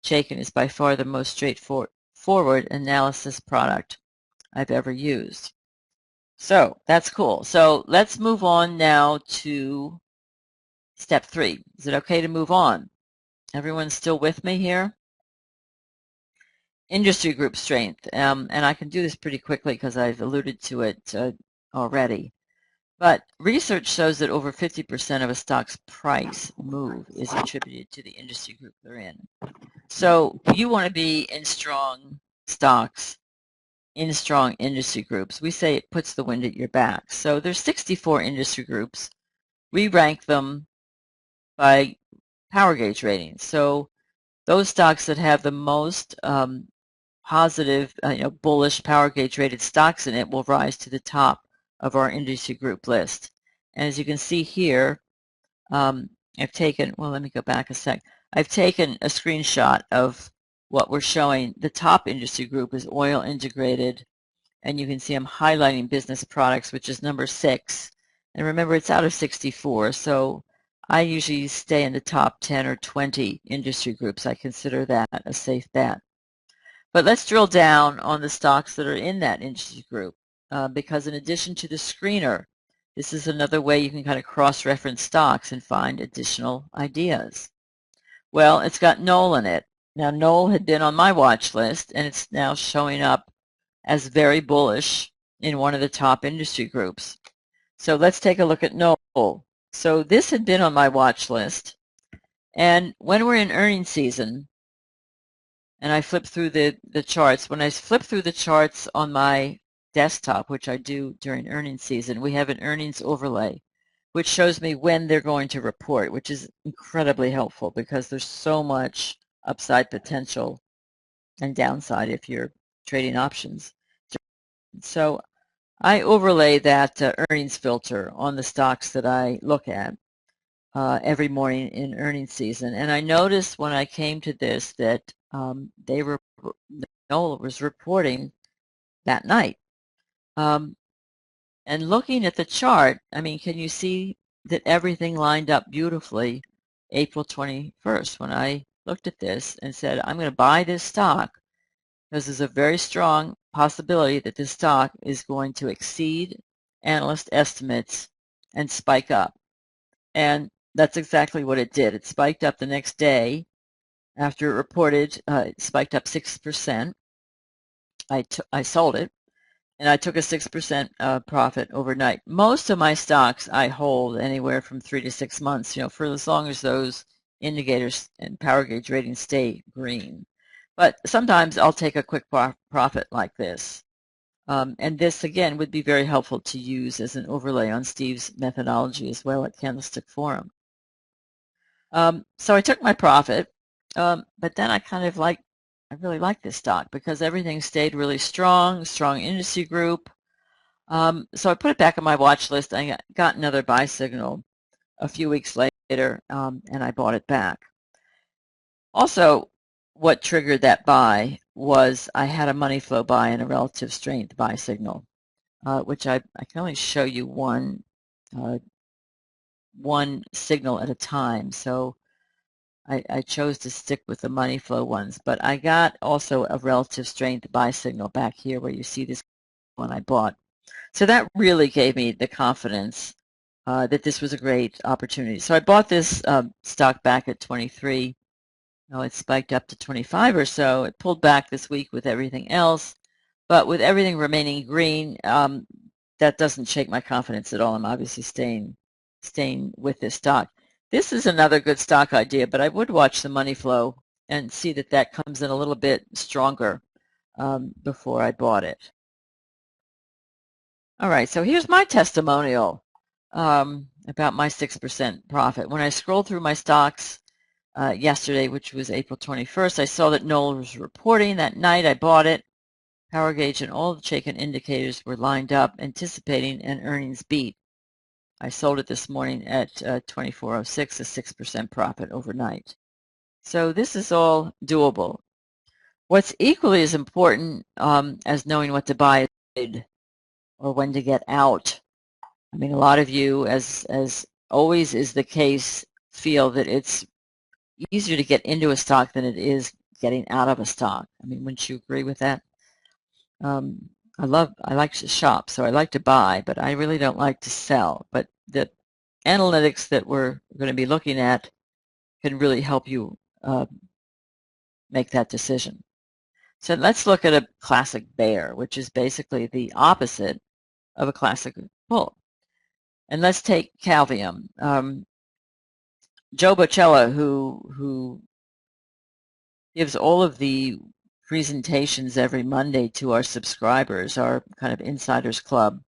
Chaikin is by far the most straightforward analysis product I've ever used. So that's cool. So let's move on now to step 3. Is it okay to move on? Everyone's still with me here? Industry group strength, and I can do this pretty quickly because I've alluded to it already. But research shows that over 50% of a stock's price move is attributed to the industry group they're in. So you want to be in strong stocks, in strong industry groups. We say it puts the wind at your back. So there's 64 industry groups. We rank them by power gauge ratings. So those stocks that have the most positive, bullish power gauge rated stocks in it will rise to the top of our industry group list. And as you can see here, I've taken, well, let me go back a sec. I've taken a screenshot of what we're showing. The top industry group is oil integrated, and you can see I'm highlighting business products, which is number 6. And remember, it's out of 64, so I usually stay in the top 10 or 20 industry groups. I consider that a safe bet. But let's drill down on the stocks that are in that industry group, because in addition to the screener, this is another way you can kind of cross-reference stocks and find additional ideas. Well, it's got Knoll in it. Now, Knoll had been on my watch list, and it's now showing up as very bullish in one of the top industry groups. So let's take a look at Knoll. So this had been on my watch list, and when we're in earnings season, and I flip through the charts. When I flip through the charts on my desktop, which I do during earnings season, we have an earnings overlay, which shows me when they're going to report, which is incredibly helpful because there's so much upside potential and downside if you're trading options. So I overlay that earnings filter on the stocks that I look at every morning in earnings season. And I noticed when I came to this that Knoll was reporting that night. And looking at the chart, I mean, can you see that everything lined up beautifully April 21st when I looked at this and said, I'm going to buy this stock because there's a very strong possibility that this stock is going to exceed analyst estimates and spike up. And that's exactly what it did. It spiked up the next day after it reported. It spiked up 6%. I sold it, and I took a 6% profit overnight. Most of my stocks I hold anywhere from 3 to 6 months, for as long as those indicators and power gauge ratings stay green. But sometimes I'll take a quick profit like this. And this, again, would be very helpful to use as an overlay on Steve's methodology as well at Candlestick Forum. So I took my profit, but then I really like this stock because everything stayed really strong industry group. So I put it back on my watch list. I got another buy signal a few weeks later, and I bought it back. Also, what triggered that buy was I had a money flow buy and a relative strength buy signal, which I can only show you one signal at a time. So I chose to stick with the money flow ones, but I got also a relative strength buy signal back here where you see this one I bought. So that really gave me the confidence that this was a great opportunity. So I bought this stock back at 23. It spiked up to 25 or so. It pulled back this week with everything else, but with everything remaining green, that doesn't shake my confidence at all. I'm obviously staying with this stock. This is another good stock idea, but I would watch the money flow and see that that comes in a little bit stronger before I bought it. All right, so here's my testimonial about my 6% profit. When I scrolled through my stocks yesterday, which was April 21st, I saw that Knoll was reporting. That night I bought it. Power gauge and all the Chaikin indicators were lined up, anticipating an earnings beat. I sold it this morning at 24.06, a 6% profit overnight. So this is all doable. What's equally as important as knowing what to buy or when to get out. I mean, a lot of you, as always is the case, feel that it's easier to get into a stock than it is getting out of a stock. I mean, wouldn't you agree with that? I like to shop, so I like to buy, but I really don't like to sell. But the analytics that we're going to be looking at can really help you make that decision. So let's look at a classic bear, which is basically the opposite of a classic bull. And let's take Calvium. Joe Bocella, who gives all of the presentations every Monday to our subscribers, our kind of insiders club,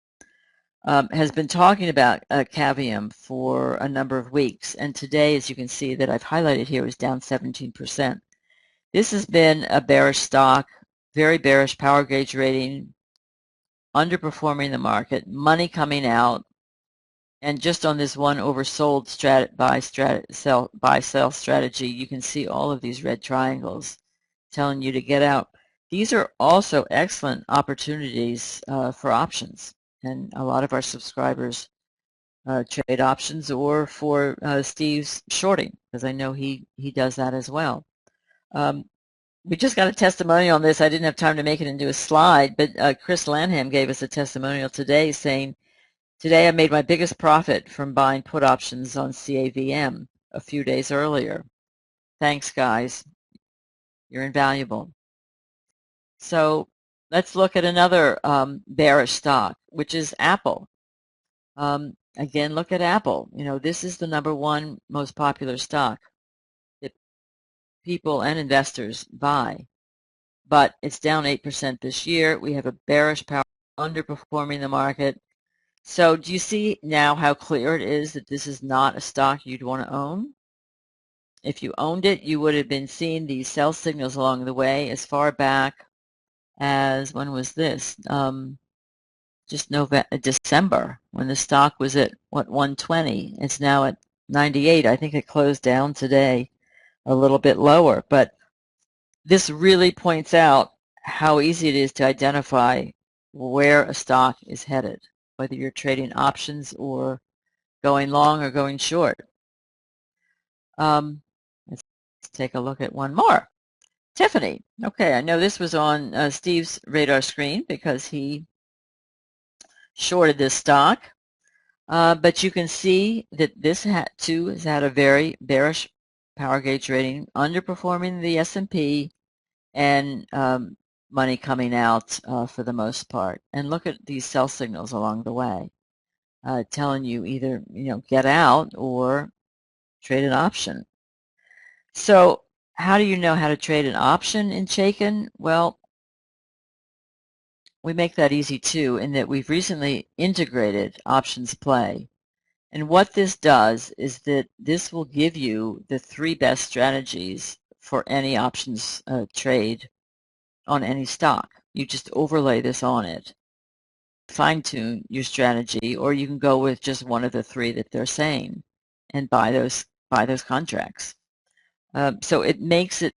has been talking about Cavium for a number of weeks. And today, as you can see that I've highlighted here, is down 17%. This has been a bearish stock, very bearish power gauge rating, underperforming the market, money coming out, and just on this one oversold buy sell strategy, you can see all of these red triangles telling you to get out. These are also excellent opportunities for options, and a lot of our subscribers trade options or for Steve's shorting, because I know he does that as well. We just got a testimonial on this. I didn't have time to make it into a slide, but Chris Lanham gave us a testimonial today saying, "Today I made my biggest profit from buying put options on CAVM a few days earlier. Thanks, guys. You're invaluable." So let's look at another bearish stock, which is Apple. Again, look at Apple. You know, this is the #1 most popular stock that people and investors buy. But it's down 8% this year. We have a bearish power underperforming the market. So do you see now how clear it is that this is not a stock you'd want to own? If you owned it, you would have been seeing these sell signals along the way as far back as, when was this? Just December, when the stock was at, what, 120. It's now at 98. I think it closed down today a little bit lower. But this really points out how easy it is to identify where a stock is headed, whether you're trading options or going long or going short. Let's take a look at one more. Tiffany. Okay, I know this was on Steve's radar screen because he shorted this stock. But you can see that this too has had a very bearish power gauge rating, underperforming the S&P, and money coming out for the most part. And look at these sell signals along the way, telling you either get out or trade an option. So how do you know how to trade an option in Chaikin? Well, we make that easy too, in that we've recently integrated options play. And what this does is that this will give you the 3 best strategies for any options trade on any stock. You just overlay this on it, fine-tune your strategy, or you can go with just one of the 3 that they're saying and buy those contracts. So it makes it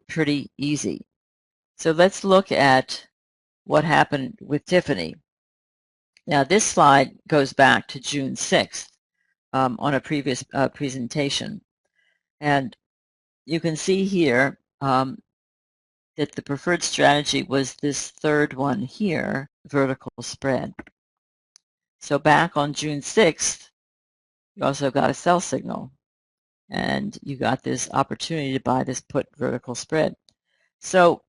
pretty easy. So let's look at what happened with Tiffany. Now this slide goes back to June 6th on a previous presentation. And you can see here that the preferred strategy was this third one here, vertical spread. So back on June 6th, you also got a sell signal, and you got this opportunity to buy this put vertical spread. So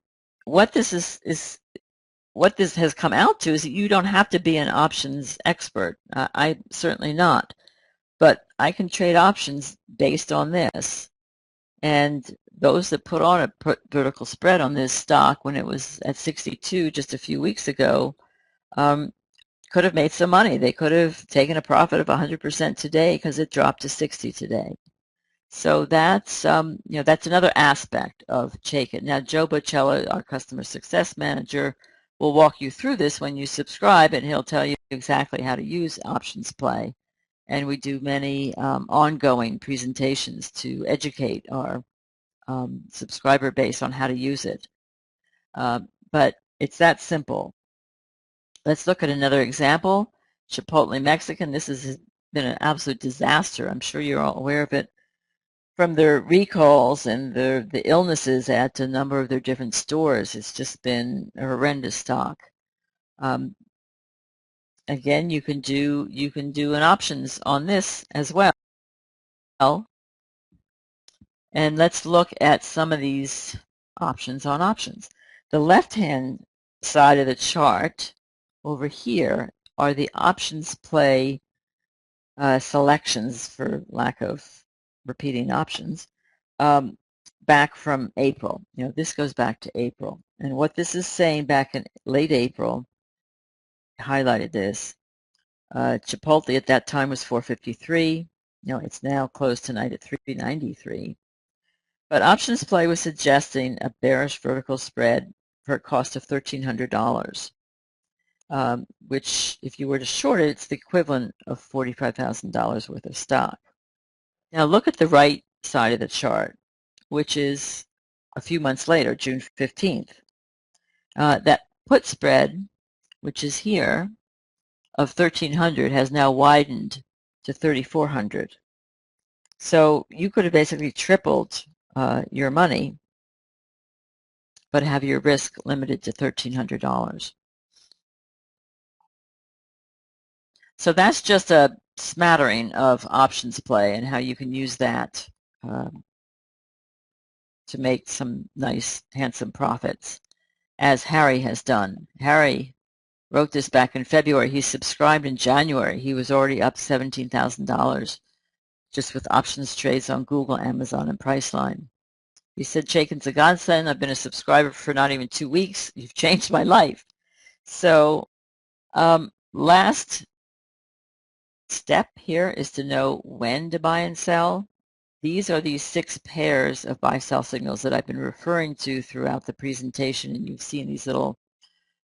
what this what this has come out to is that you don't have to be an options expert. I'm certainly not. But I can trade options based on this. And those that put on a vertical spread on this stock when it was at 62 just a few weeks ago could have made some money. They could have taken a profit of 100% today because it dropped to 60 today. So that's that's another aspect of Chaikin. Now, Joe Bocella, our customer success manager, will walk you through this when you subscribe, and he'll tell you exactly how to use options play. And we do many ongoing presentations to educate our subscriber base on how to use it. But it's that simple. Let's look at another example. Chipotle Mexican. This has been an absolute disaster. I'm sure you're all aware of it from their recalls and the illnesses at a number of their different stores. It's just been a horrendous stock. Again, you can do an options on this as well. And let's look at some of these options on options. The left-hand side of the chart over here are the options play selections, for lack of repeating options, back from April. This goes back to April. And what this is saying back in late April, I highlighted this, Chipotle at that time was 453. It's now closed tonight at 393. But options play was suggesting a bearish vertical spread for a cost of $1,300, which if you were to short it, it's the equivalent of $45,000 worth of stock. Now look at the right side of the chart, which is a few months later, June 15th. That put spread, which is here, of 1,300 has now widened to 3,400. So you could have basically tripled your money, but have your risk limited to $1,300. So that's just a smattering of options play and how you can use that to make some nice, handsome profits, as Harry has done. Harry wrote this back in February. He subscribed in January. He was already up $17,000 just with options trades on Google, Amazon, and Priceline. He said, Chaikin's a godsend. I've been a subscriber for not even 2 weeks. You've changed my life. So last step here is to know when to buy and sell. These are these 6 pairs of buy-sell signals that I've been referring to throughout the presentation, and you've seen these little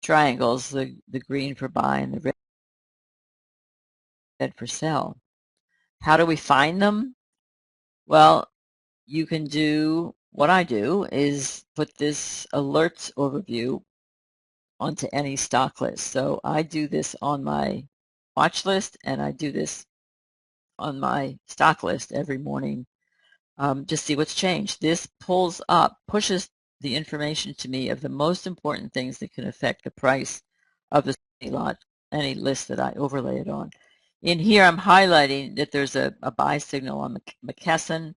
triangles, the green for buy and the red for sell. How do we find them? Well, you can do what I do is put this alerts overview onto any stock list. So I do this on my watch list, and I do this on my stock list every morning. Just see what's changed. This pushes the information to me of the most important things that can affect the price of the lot, any list that I overlay it on. In here, I'm highlighting that there's a buy signal on McKesson,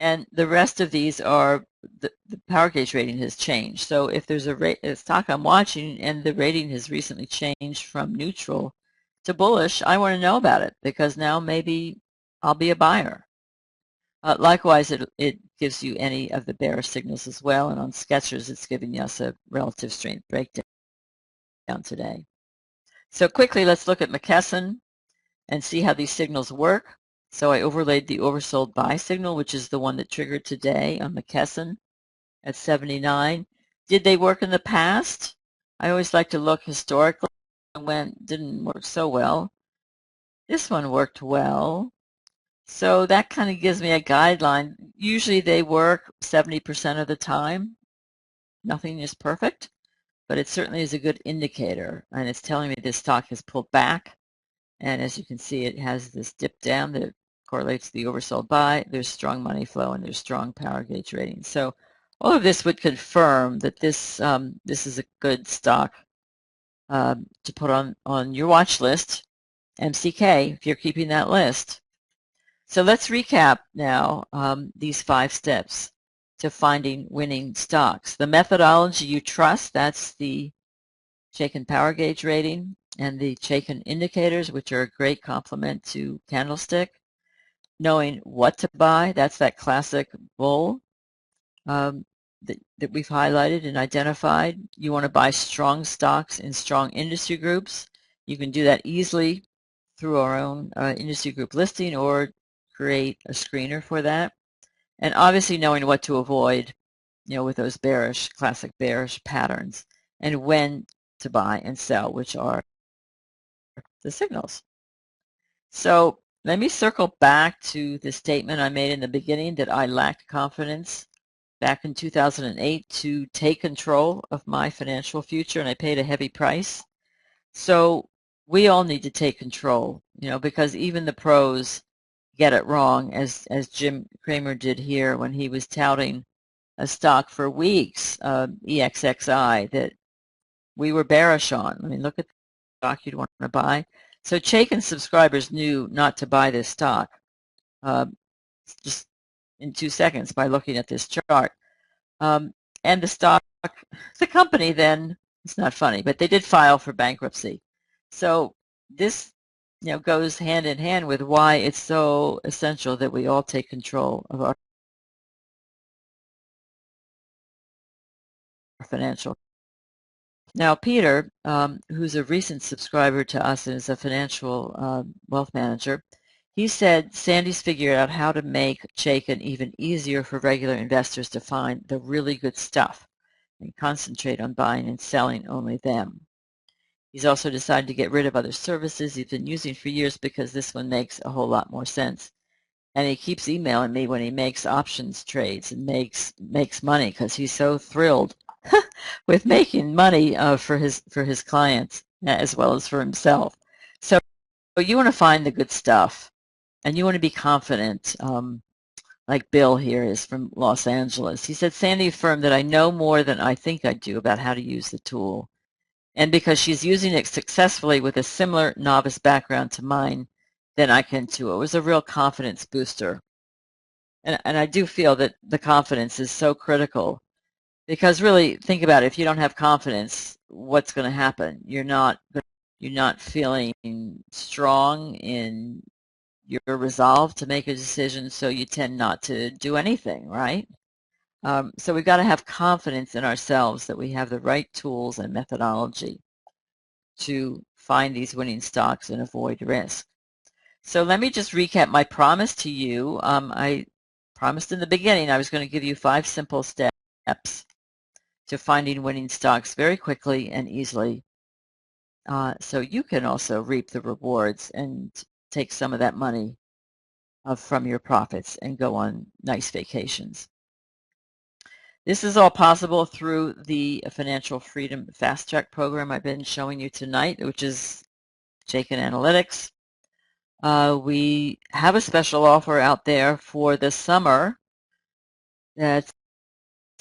and the rest of these are the power gauge rating has changed. So if there's a stock I'm watching and the rating has recently changed from neutral to bullish, I want to know about it because now maybe I'll be a buyer. Likewise, it gives you any of the bearish signals as well, and on Skechers, it's giving us a relative strength breakdown today. So quickly, let's look at McKesson and see how these signals work. So I overlaid the oversold buy signal, which is the one that triggered today on McKesson at 79. Did they work in the past? I always like to look historically when it didn't work so well. This one worked well. So that kind of gives me a guideline. Usually they work 70% of the time. Nothing is perfect, but it certainly is a good indicator. And it's telling me this stock has pulled back. And as you can see, it has this dip down that correlates to the oversold buy. There's strong money flow and there's strong power gauge rating. So all of this would confirm that this is a good stock to put on your watch list, MCK, if you're keeping that list. So let's recap now these 5 steps to finding winning stocks. The methodology you trust, that's the Chaikin power gauge rating and the Chaikin indicators, which are a great complement to candlestick. knowing what to buy. That's that classic bull that we've highlighted and identified. You want to buy strong stocks in strong industry groups. You can do that easily through our own industry group listing or create a screener for that. And obviously knowing what to avoid, with those classic bearish patterns, and when to buy and sell, which are the signals. So let me circle back to the statement I made in the beginning that I lacked confidence back in 2008 to take control of my financial future, and I paid a heavy price. So we all need to take control, because even the pros get it wrong, as Jim Cramer did here when he was touting a stock for weeks, EXXI, that we were bearish on. I mean, look at the stock you'd want to buy. So Chaikin subscribers knew not to buy this stock just in 2 seconds by looking at this chart. And the company then, it's not funny, but they did file for bankruptcy. So this, goes hand in hand with why it's so essential that we all take control of our financial. Now, Peter, who's a recent subscriber to us and is a financial wealth manager, he said Sandy's figured out how to make Chaikin even easier for regular investors to find the really good stuff and concentrate on buying and selling only them. He's also decided to get rid of other services he's been using for years because this one makes a whole lot more sense. And he keeps emailing me when he makes options trades and makes money because he's so thrilled with making money for his clients as well as for himself. So you want to find the good stuff, and you want to be confident. Like Bill here is from Los Angeles. He said, Sandy affirmed that I know more than I think I do about how to use the tool. And because she's using it successfully with a similar novice background to mine, then I can too. It was a real confidence booster. And I do feel that the confidence is so critical because really think about it. If you don't have confidence, what's going to happen? You're not feeling strong in your resolve to make a decision, so you tend not to do anything, right? So we've got to have confidence in ourselves that we have the right tools and methodology to find these winning stocks and avoid risk. So let me just recap my promise to you. I promised in the beginning I was going to give you 5 simple steps to finding winning stocks very quickly and easily, so you can also reap the rewards and take some of that money from your profits and go on nice vacations. This is all possible through the Financial Freedom Fast Track program I've been showing you tonight, which is Chaikin Analytics. We have a special offer out there for the summer that's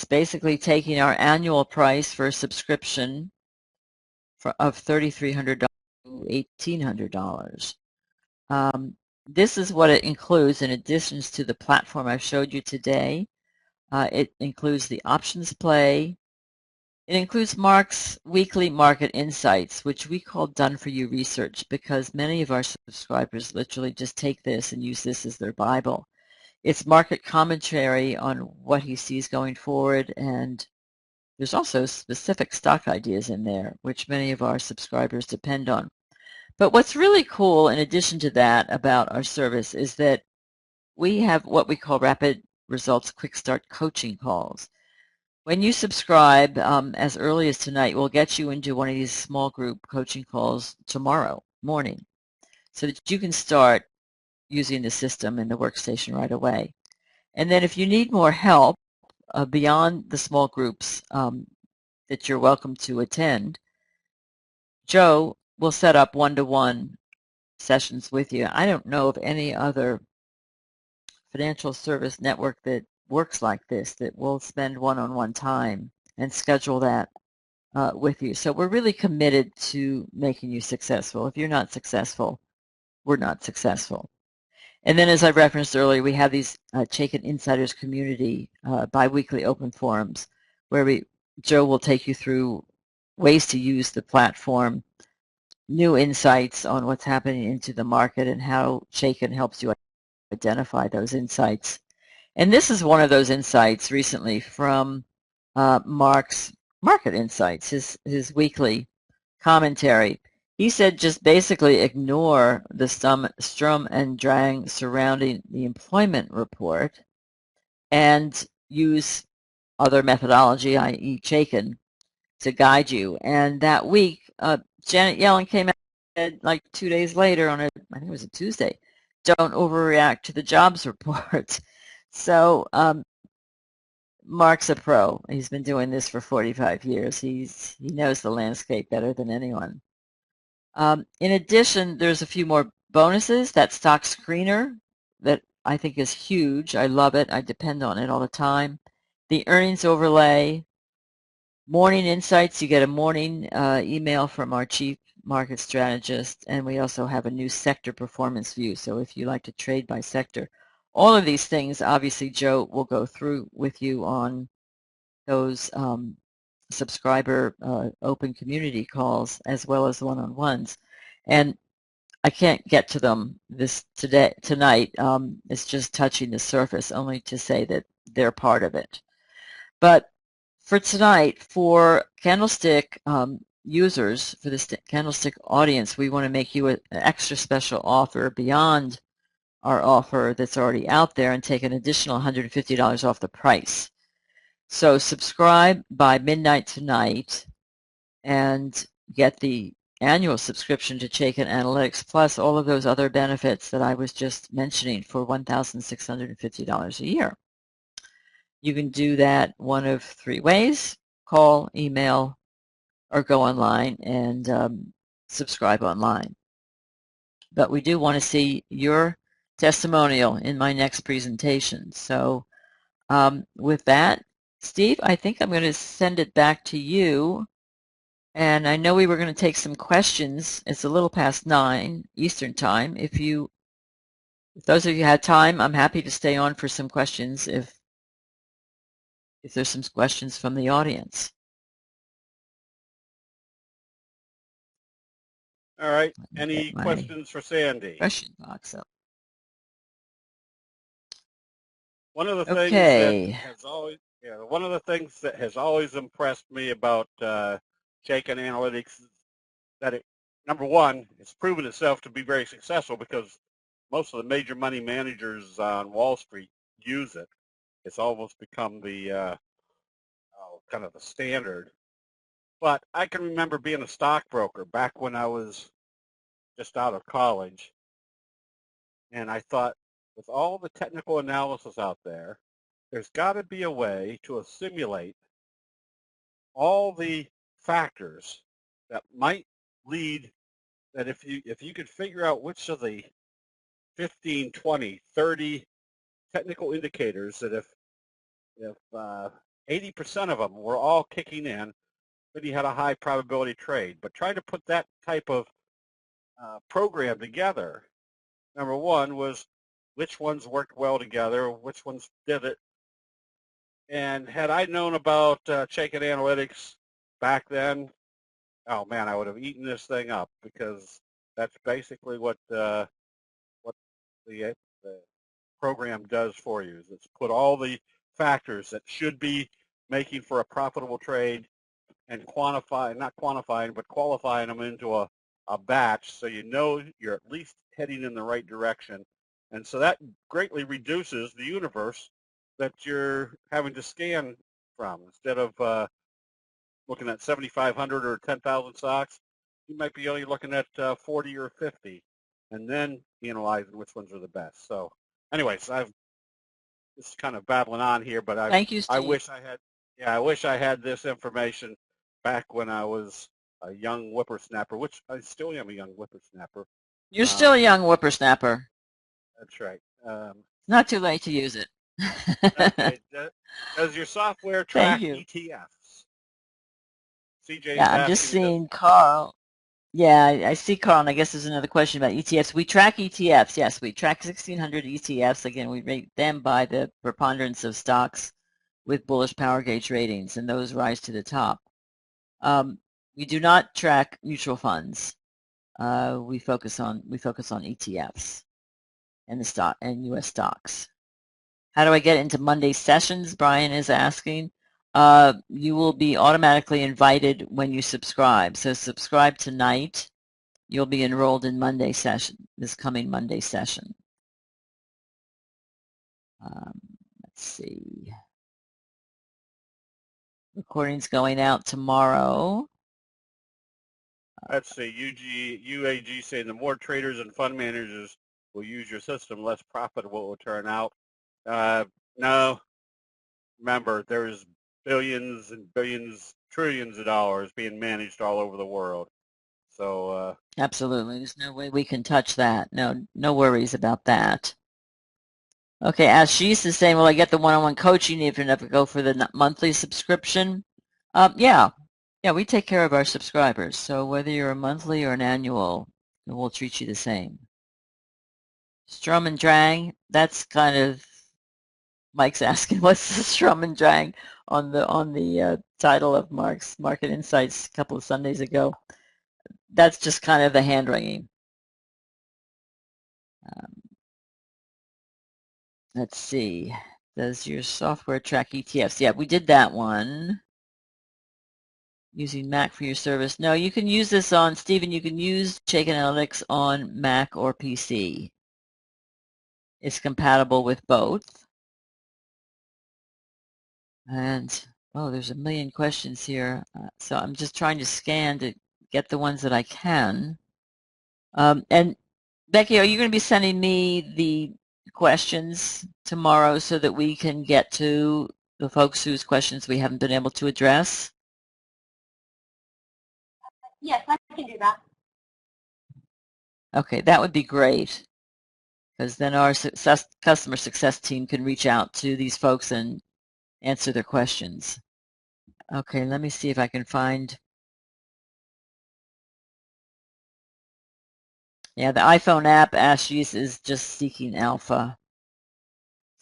basically taking our annual price for a subscription of $3,300 to $1,800. This is what it includes in addition to the platform I've showed you today. It includes the options play. It includes Mark's weekly market insights, which we call done-for-you research because many of our subscribers literally just take this and use this as their Bible. It's market commentary on what he sees going forward, and there's also specific stock ideas in there, which many of our subscribers depend on. But what's really cool in addition to that about our service is that we have what we call rapid results quick start coaching calls. When you subscribe as early as tonight, we'll get you into one of these small group coaching calls tomorrow morning so that you can start using the system and the workstation right away. And then if you need more help beyond the small groups that you're welcome to attend, Joe will set up one-to-one sessions with you. I don't know of any other financial service network that works like this, that will spend one-on-one time and schedule that with you. So we're really committed to making you successful. If you're not successful, we're not successful. And then as I referenced earlier, we have these Chaikin Insiders community biweekly open forums where Joe will take you through ways to use the platform, new insights on what's happening into the market and how Chaikin helps you identify those insights. And this is one of those insights recently from Mark's Market Insights, his weekly commentary. He said just basically ignore the strum and drang surrounding the employment report and use other methodology, i.e. Chaikin, to guide you. And that week, Janet Yellen came out and said, like 2 days later on I think it was a Tuesday, don't overreact to the jobs report. So Mark's a pro. He's been doing this for 45 years. He knows the landscape better than anyone. In addition, there's a few more bonuses. That stock screener that I think is huge. I love it. I depend on it all the time. The earnings overlay, morning insights. You get a morning email from our chief market strategist, and we also have a new sector performance view. So if you like to trade by sector, all of these things, obviously, Joe will go through with you on those subscriber open community calls as well as one-on-ones. And I can't get to them tonight. It's just touching the surface, only to say that they're part of it. But for tonight, for Candlestick users, for this Candlestick audience, we want to make you an extra special offer beyond our offer that's already out there and take an additional $150 off the price. So subscribe by midnight tonight and get the annual subscription to Chaikin Analytics plus all of those other benefits that I was just mentioning for $1,650 a year. You can do that one of three ways: call, email, or go online and subscribe online. But we do want to see your testimonial in my next presentation. So with that, Steve, I think I'm going to send it back to you. And I know we were going to take some questions. It's a little past 9 Eastern time. If those of you had time, I'm happy to stay on for some questions if there's some questions from the audience. All right. Any questions for Sandy? Question box up. One of the things that has always impressed me about Chaikin Analytics is that number one, it's proven itself to be very successful because most of the major money managers on Wall Street use it. It's almost become the kind of the standard. But I can remember being a stockbroker back when I was just out of college, and I thought, with all the technical analysis out there, there's got to be a way to assimilate all the factors that might lead, that if you could figure out which of the 15, 20, 30 technical indicators that if 80% of them were all kicking in, then you had a high probability trade. But trying to put that type of program together, number one was which ones worked well together, which ones did it. And had I known about Chaikin Analytics back then, oh man, I would have eaten this thing up, because that's basically what the program does for you. Is it's put all the factors that should be making for a profitable trade and qualifying them into a batch, so you know you're at least heading in the right direction. And so that greatly reduces the universe that you're having to scan from. Instead of looking at 7,500 or 10,000 stocks, you might be only looking at 40 or 50, and then analyzing which ones are the best. So anyways, I've just kind of babbling on here, but Thank you, Steve. I wish I had this information back when I was a young whippersnapper, which I still am a young whippersnapper. You're still a young whippersnapper. That's right. Not too late to use it. Okay. Does your software track ETFs? CJ, yeah, I'm just seeing Carl. Yeah, I see Carl, and I guess there's another question about ETFs. We track ETFs. Yes, we track 1,600 ETFs. Again, we rate them by the preponderance of stocks with bullish power gauge ratings, and those rise to the top. We do not track mutual funds. We focus on ETFs. and the stock and U.S. stocks. How do I get into Monday sessions? Brian is asking. You will be automatically invited when you subscribe. So subscribe tonight. You'll be enrolled in Monday session, this coming Monday session. Let's see. Recording's going out tomorrow. Let's see, UAG saying the more traders and fund managers will use your system, less profitable it will turn out. No, remember, there's billions and billions, trillions of dollars being managed all over the world. So absolutely, there's no way we can touch that. No worries about that. Okay, Ashish is saying, will I get the one-on-one coaching even if I go for the monthly subscription? Yeah, we take care of our subscribers. So whether you're a monthly or an annual, we'll treat you the same. Strum and Drang, that's kind of, Mike's asking, what's the Strum and Drang on the title of Mark's Market Insights a couple of Sundays ago. That's just kind of the hand-wringing. Let's see. Does your software track ETFs? Yeah, we did that one. Using Mac for your service. No, you can use this on, Stephen, you can use Chaikin Analytics on Mac or PC. It's compatible with both. And, oh, there's a million questions here. So I'm just trying to scan to get the ones that I can. And Becky, are you going to be sending me the questions tomorrow so that we can get to the folks whose questions we haven't been able to address? Yes, I can do that. Okay, that would be great, because then our customer success team can reach out to these folks and answer their questions. Okay, let me see if I can find. Yeah, the iPhone app, Ashies, is just Seeking Alpha,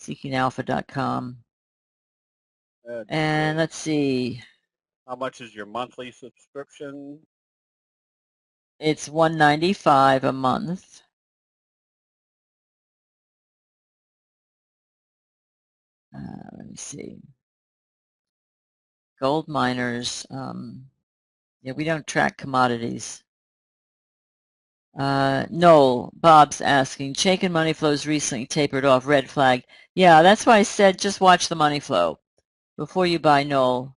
seekingalpha.com. And let's see. How much is your monthly subscription? It's $195 a month. Let me see. Gold miners. Yeah, we don't track commodities. Knoll, Bob's asking, Chaikin money flows recently tapered off, red flag. Yeah, that's why I said just watch the money flow. Before you buy Knoll,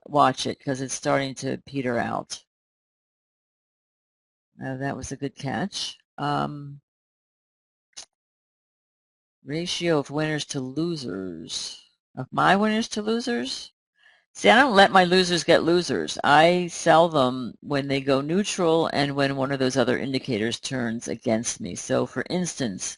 watch it because it's starting to peter out. That was a good catch. Ratio of winners to losers. Of my winners to losers? See, I don't let my losers get losers. I sell them when they go neutral and when one of those other indicators turns against me. So for instance,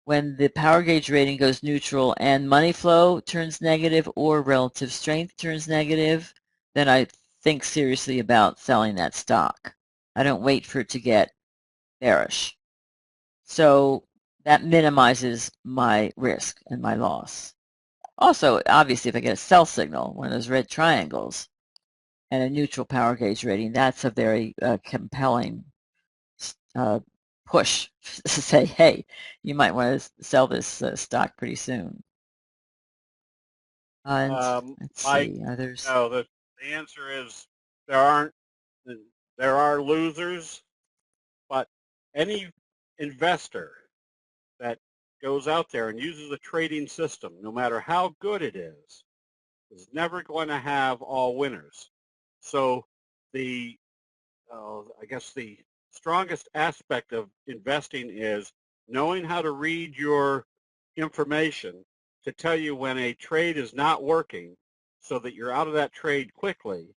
when the power gauge rating goes neutral and money flow turns negative or relative strength turns negative, then I think seriously about selling that stock. I don't wait for it to get bearish. So that minimizes my risk and my loss. Also, obviously, if I get a sell signal, one of those red triangles, and a neutral power gauge rating, that's a very compelling push to say, hey, you might want to sell this stock pretty soon. And let's Mike, see, others. No, the answer is there are losers, but any investor that goes out there and uses a trading system, no matter how good it is never going to have all winners. So I guess the strongest aspect of investing is knowing how to read your information to tell you when a trade is not working so that you're out of that trade quickly.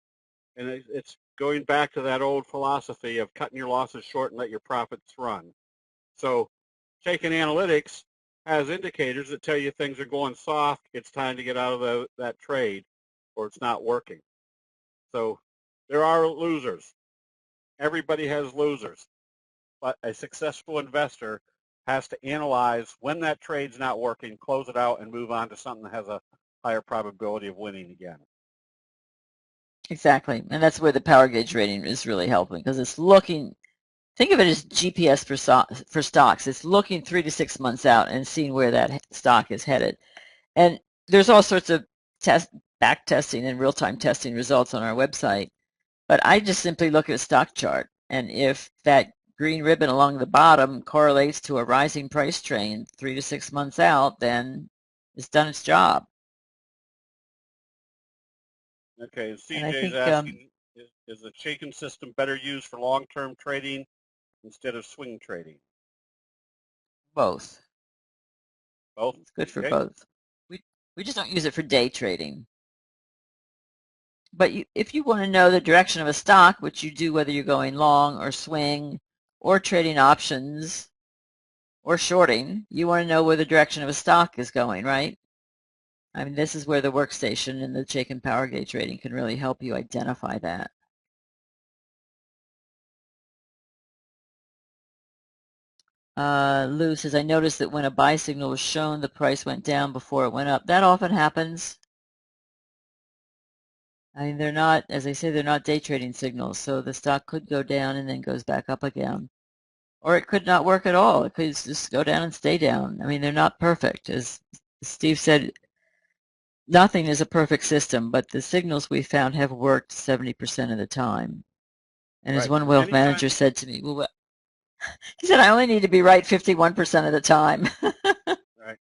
And it's going back to that old philosophy of cutting your losses short and let your profits run. So Chaikin Analytics has indicators that tell you things are going soft, it's time to get out of that trade or it's not working. So there are losers. Everybody has losers. But a successful investor has to analyze when that trade's not working, close it out, and move on to something that has a higher probability of winning again. Exactly. And that's where the power gauge rating is really helping because it's looking think of it as GPS for stocks. It's looking 3 to 6 months out and seeing where that stock is headed. And there's all sorts of back testing and real-time testing results on our website. But I just simply look at a stock chart. And if that green ribbon along the bottom correlates to a rising price trend 3 to 6 months out, then it's done its job. Okay, and And I CJ's think asking, is the Chaikin system better used for long-term trading instead of swing trading? both. Both? It's good for Okay. both. We just don't use it for day trading. But if you want to know the direction of a stock, which you do whether you're going long or swing or trading options or shorting, you want to know where the direction of a stock is going, right? I mean, this is where the workstation and the Chaikin Power Gauge rating can really help you identify that. Lou says, I noticed that when a buy signal was shown, the price went down before it went up. That often happens. I mean, they're not, as I say, they're not day trading signals, so the stock could go down and then goes back up again. Or it could not work at all. It could just go down and stay down. I mean, they're not perfect. As Steve said, nothing is a perfect system, but the signals we found have worked 70% of the time. And as Right. one wealth manager said to me, well, he said, I only need to be right 51% of the time. Right.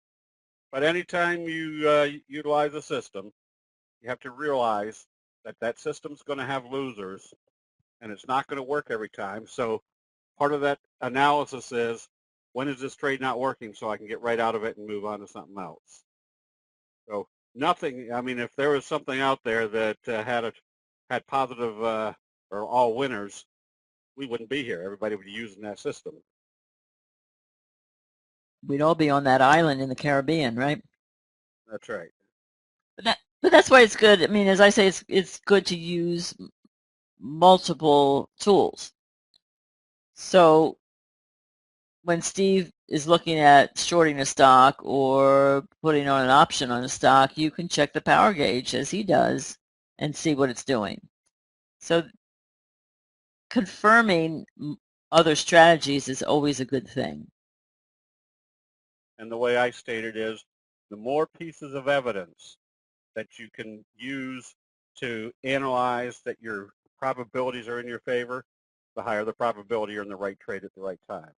But anytime you utilize a system, you have to realize that that system's going to have losers, and it's not going to work every time. So part of that analysis is, when is this trade not working so I can get right out of it and move on to something else? So nothing, I mean, if there was something out there that had positive or all winners, we wouldn't be here. Everybody would be using that system. We'd all be on that island in the Caribbean, right? That's right. But that's why it's good. I mean, as I say, it's good to use multiple tools. So when Steve is looking at shorting a stock or putting on an option on a stock, you can check the power gauge as he does and see what it's doing. So confirming other strategies is always a good thing. And the way I state it is, the more pieces of evidence that you can use to analyze that your probabilities are in your favor, the higher the probability you're in the right trade at the right time.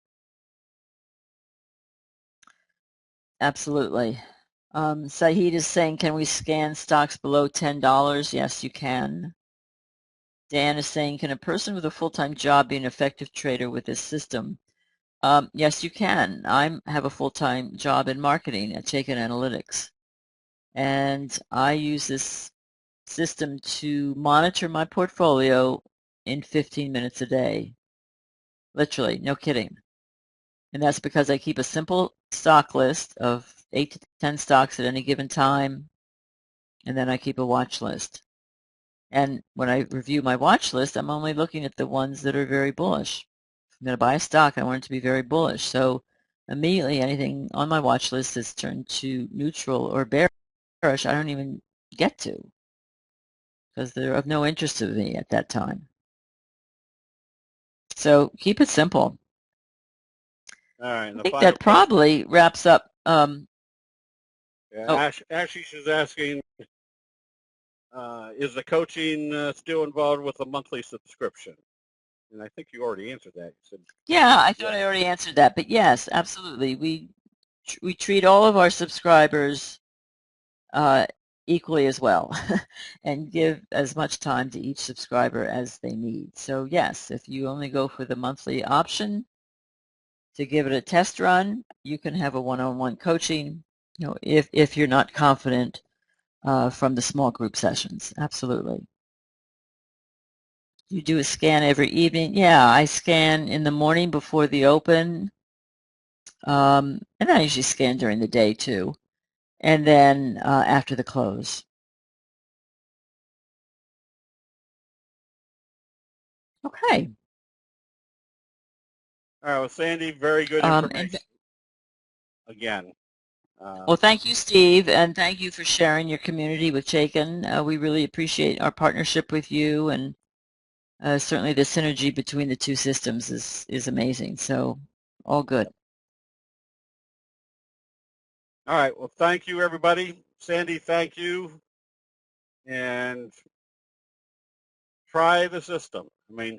Absolutely. Saeed is saying, can we scan stocks below $10? Yes, you can. Dan is saying, can a person with a full-time job be an effective trader with this system? Yes, you can. I have a full-time job in marketing at Chaikin Analytics, and I use this system to monitor my portfolio in 15 minutes a day. Literally, no kidding. And that's because I keep a simple stock list of 8 to 10 stocks at any given time, and then I keep a watch list. And when I review my watch list, I'm only looking at the ones that are very bullish. If I'm going to buy a stock, I want it to be very bullish. So immediately anything on my watch list is turned to neutral or bearish, I don't even get to, because they're of no interest to me at that time. So keep it simple. All right. And I the think final that probably wraps up. yeah, Ashish is asking, is the coaching still involved with a monthly subscription? And I think you already answered that. You said, Yeah, I thought I already answered that, but yes, absolutely. We treat all of our subscribers equally as well and give as much time to each subscriber as they need. So yes, if you only go for the monthly option to give it a test run, you can have a one-on-one coaching, if you're not confident from the small group sessions. Absolutely. You do a scan every evening? Yeah, I scan in the morning before the open, and I usually scan during the day too, and then after the close. Okay. all right, well, Sandy, very good information. Again. Well, thank you, Steve, and thank you for sharing your community with Chaikin. We really appreciate our partnership with you, and certainly the synergy between the two systems is amazing. So all good. All right. Well, thank you, everybody. Sandy, thank you. And try the system. I mean,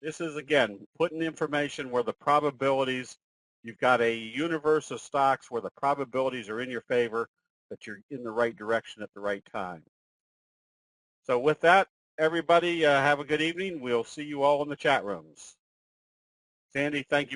this is, again, putting information where the probabilities, you've got a universe of stocks where the probabilities are in your favor, that you're in the right direction at the right time. So with that, everybody, have a good evening. We'll see you all in the chat rooms. Sandy, thank you very much.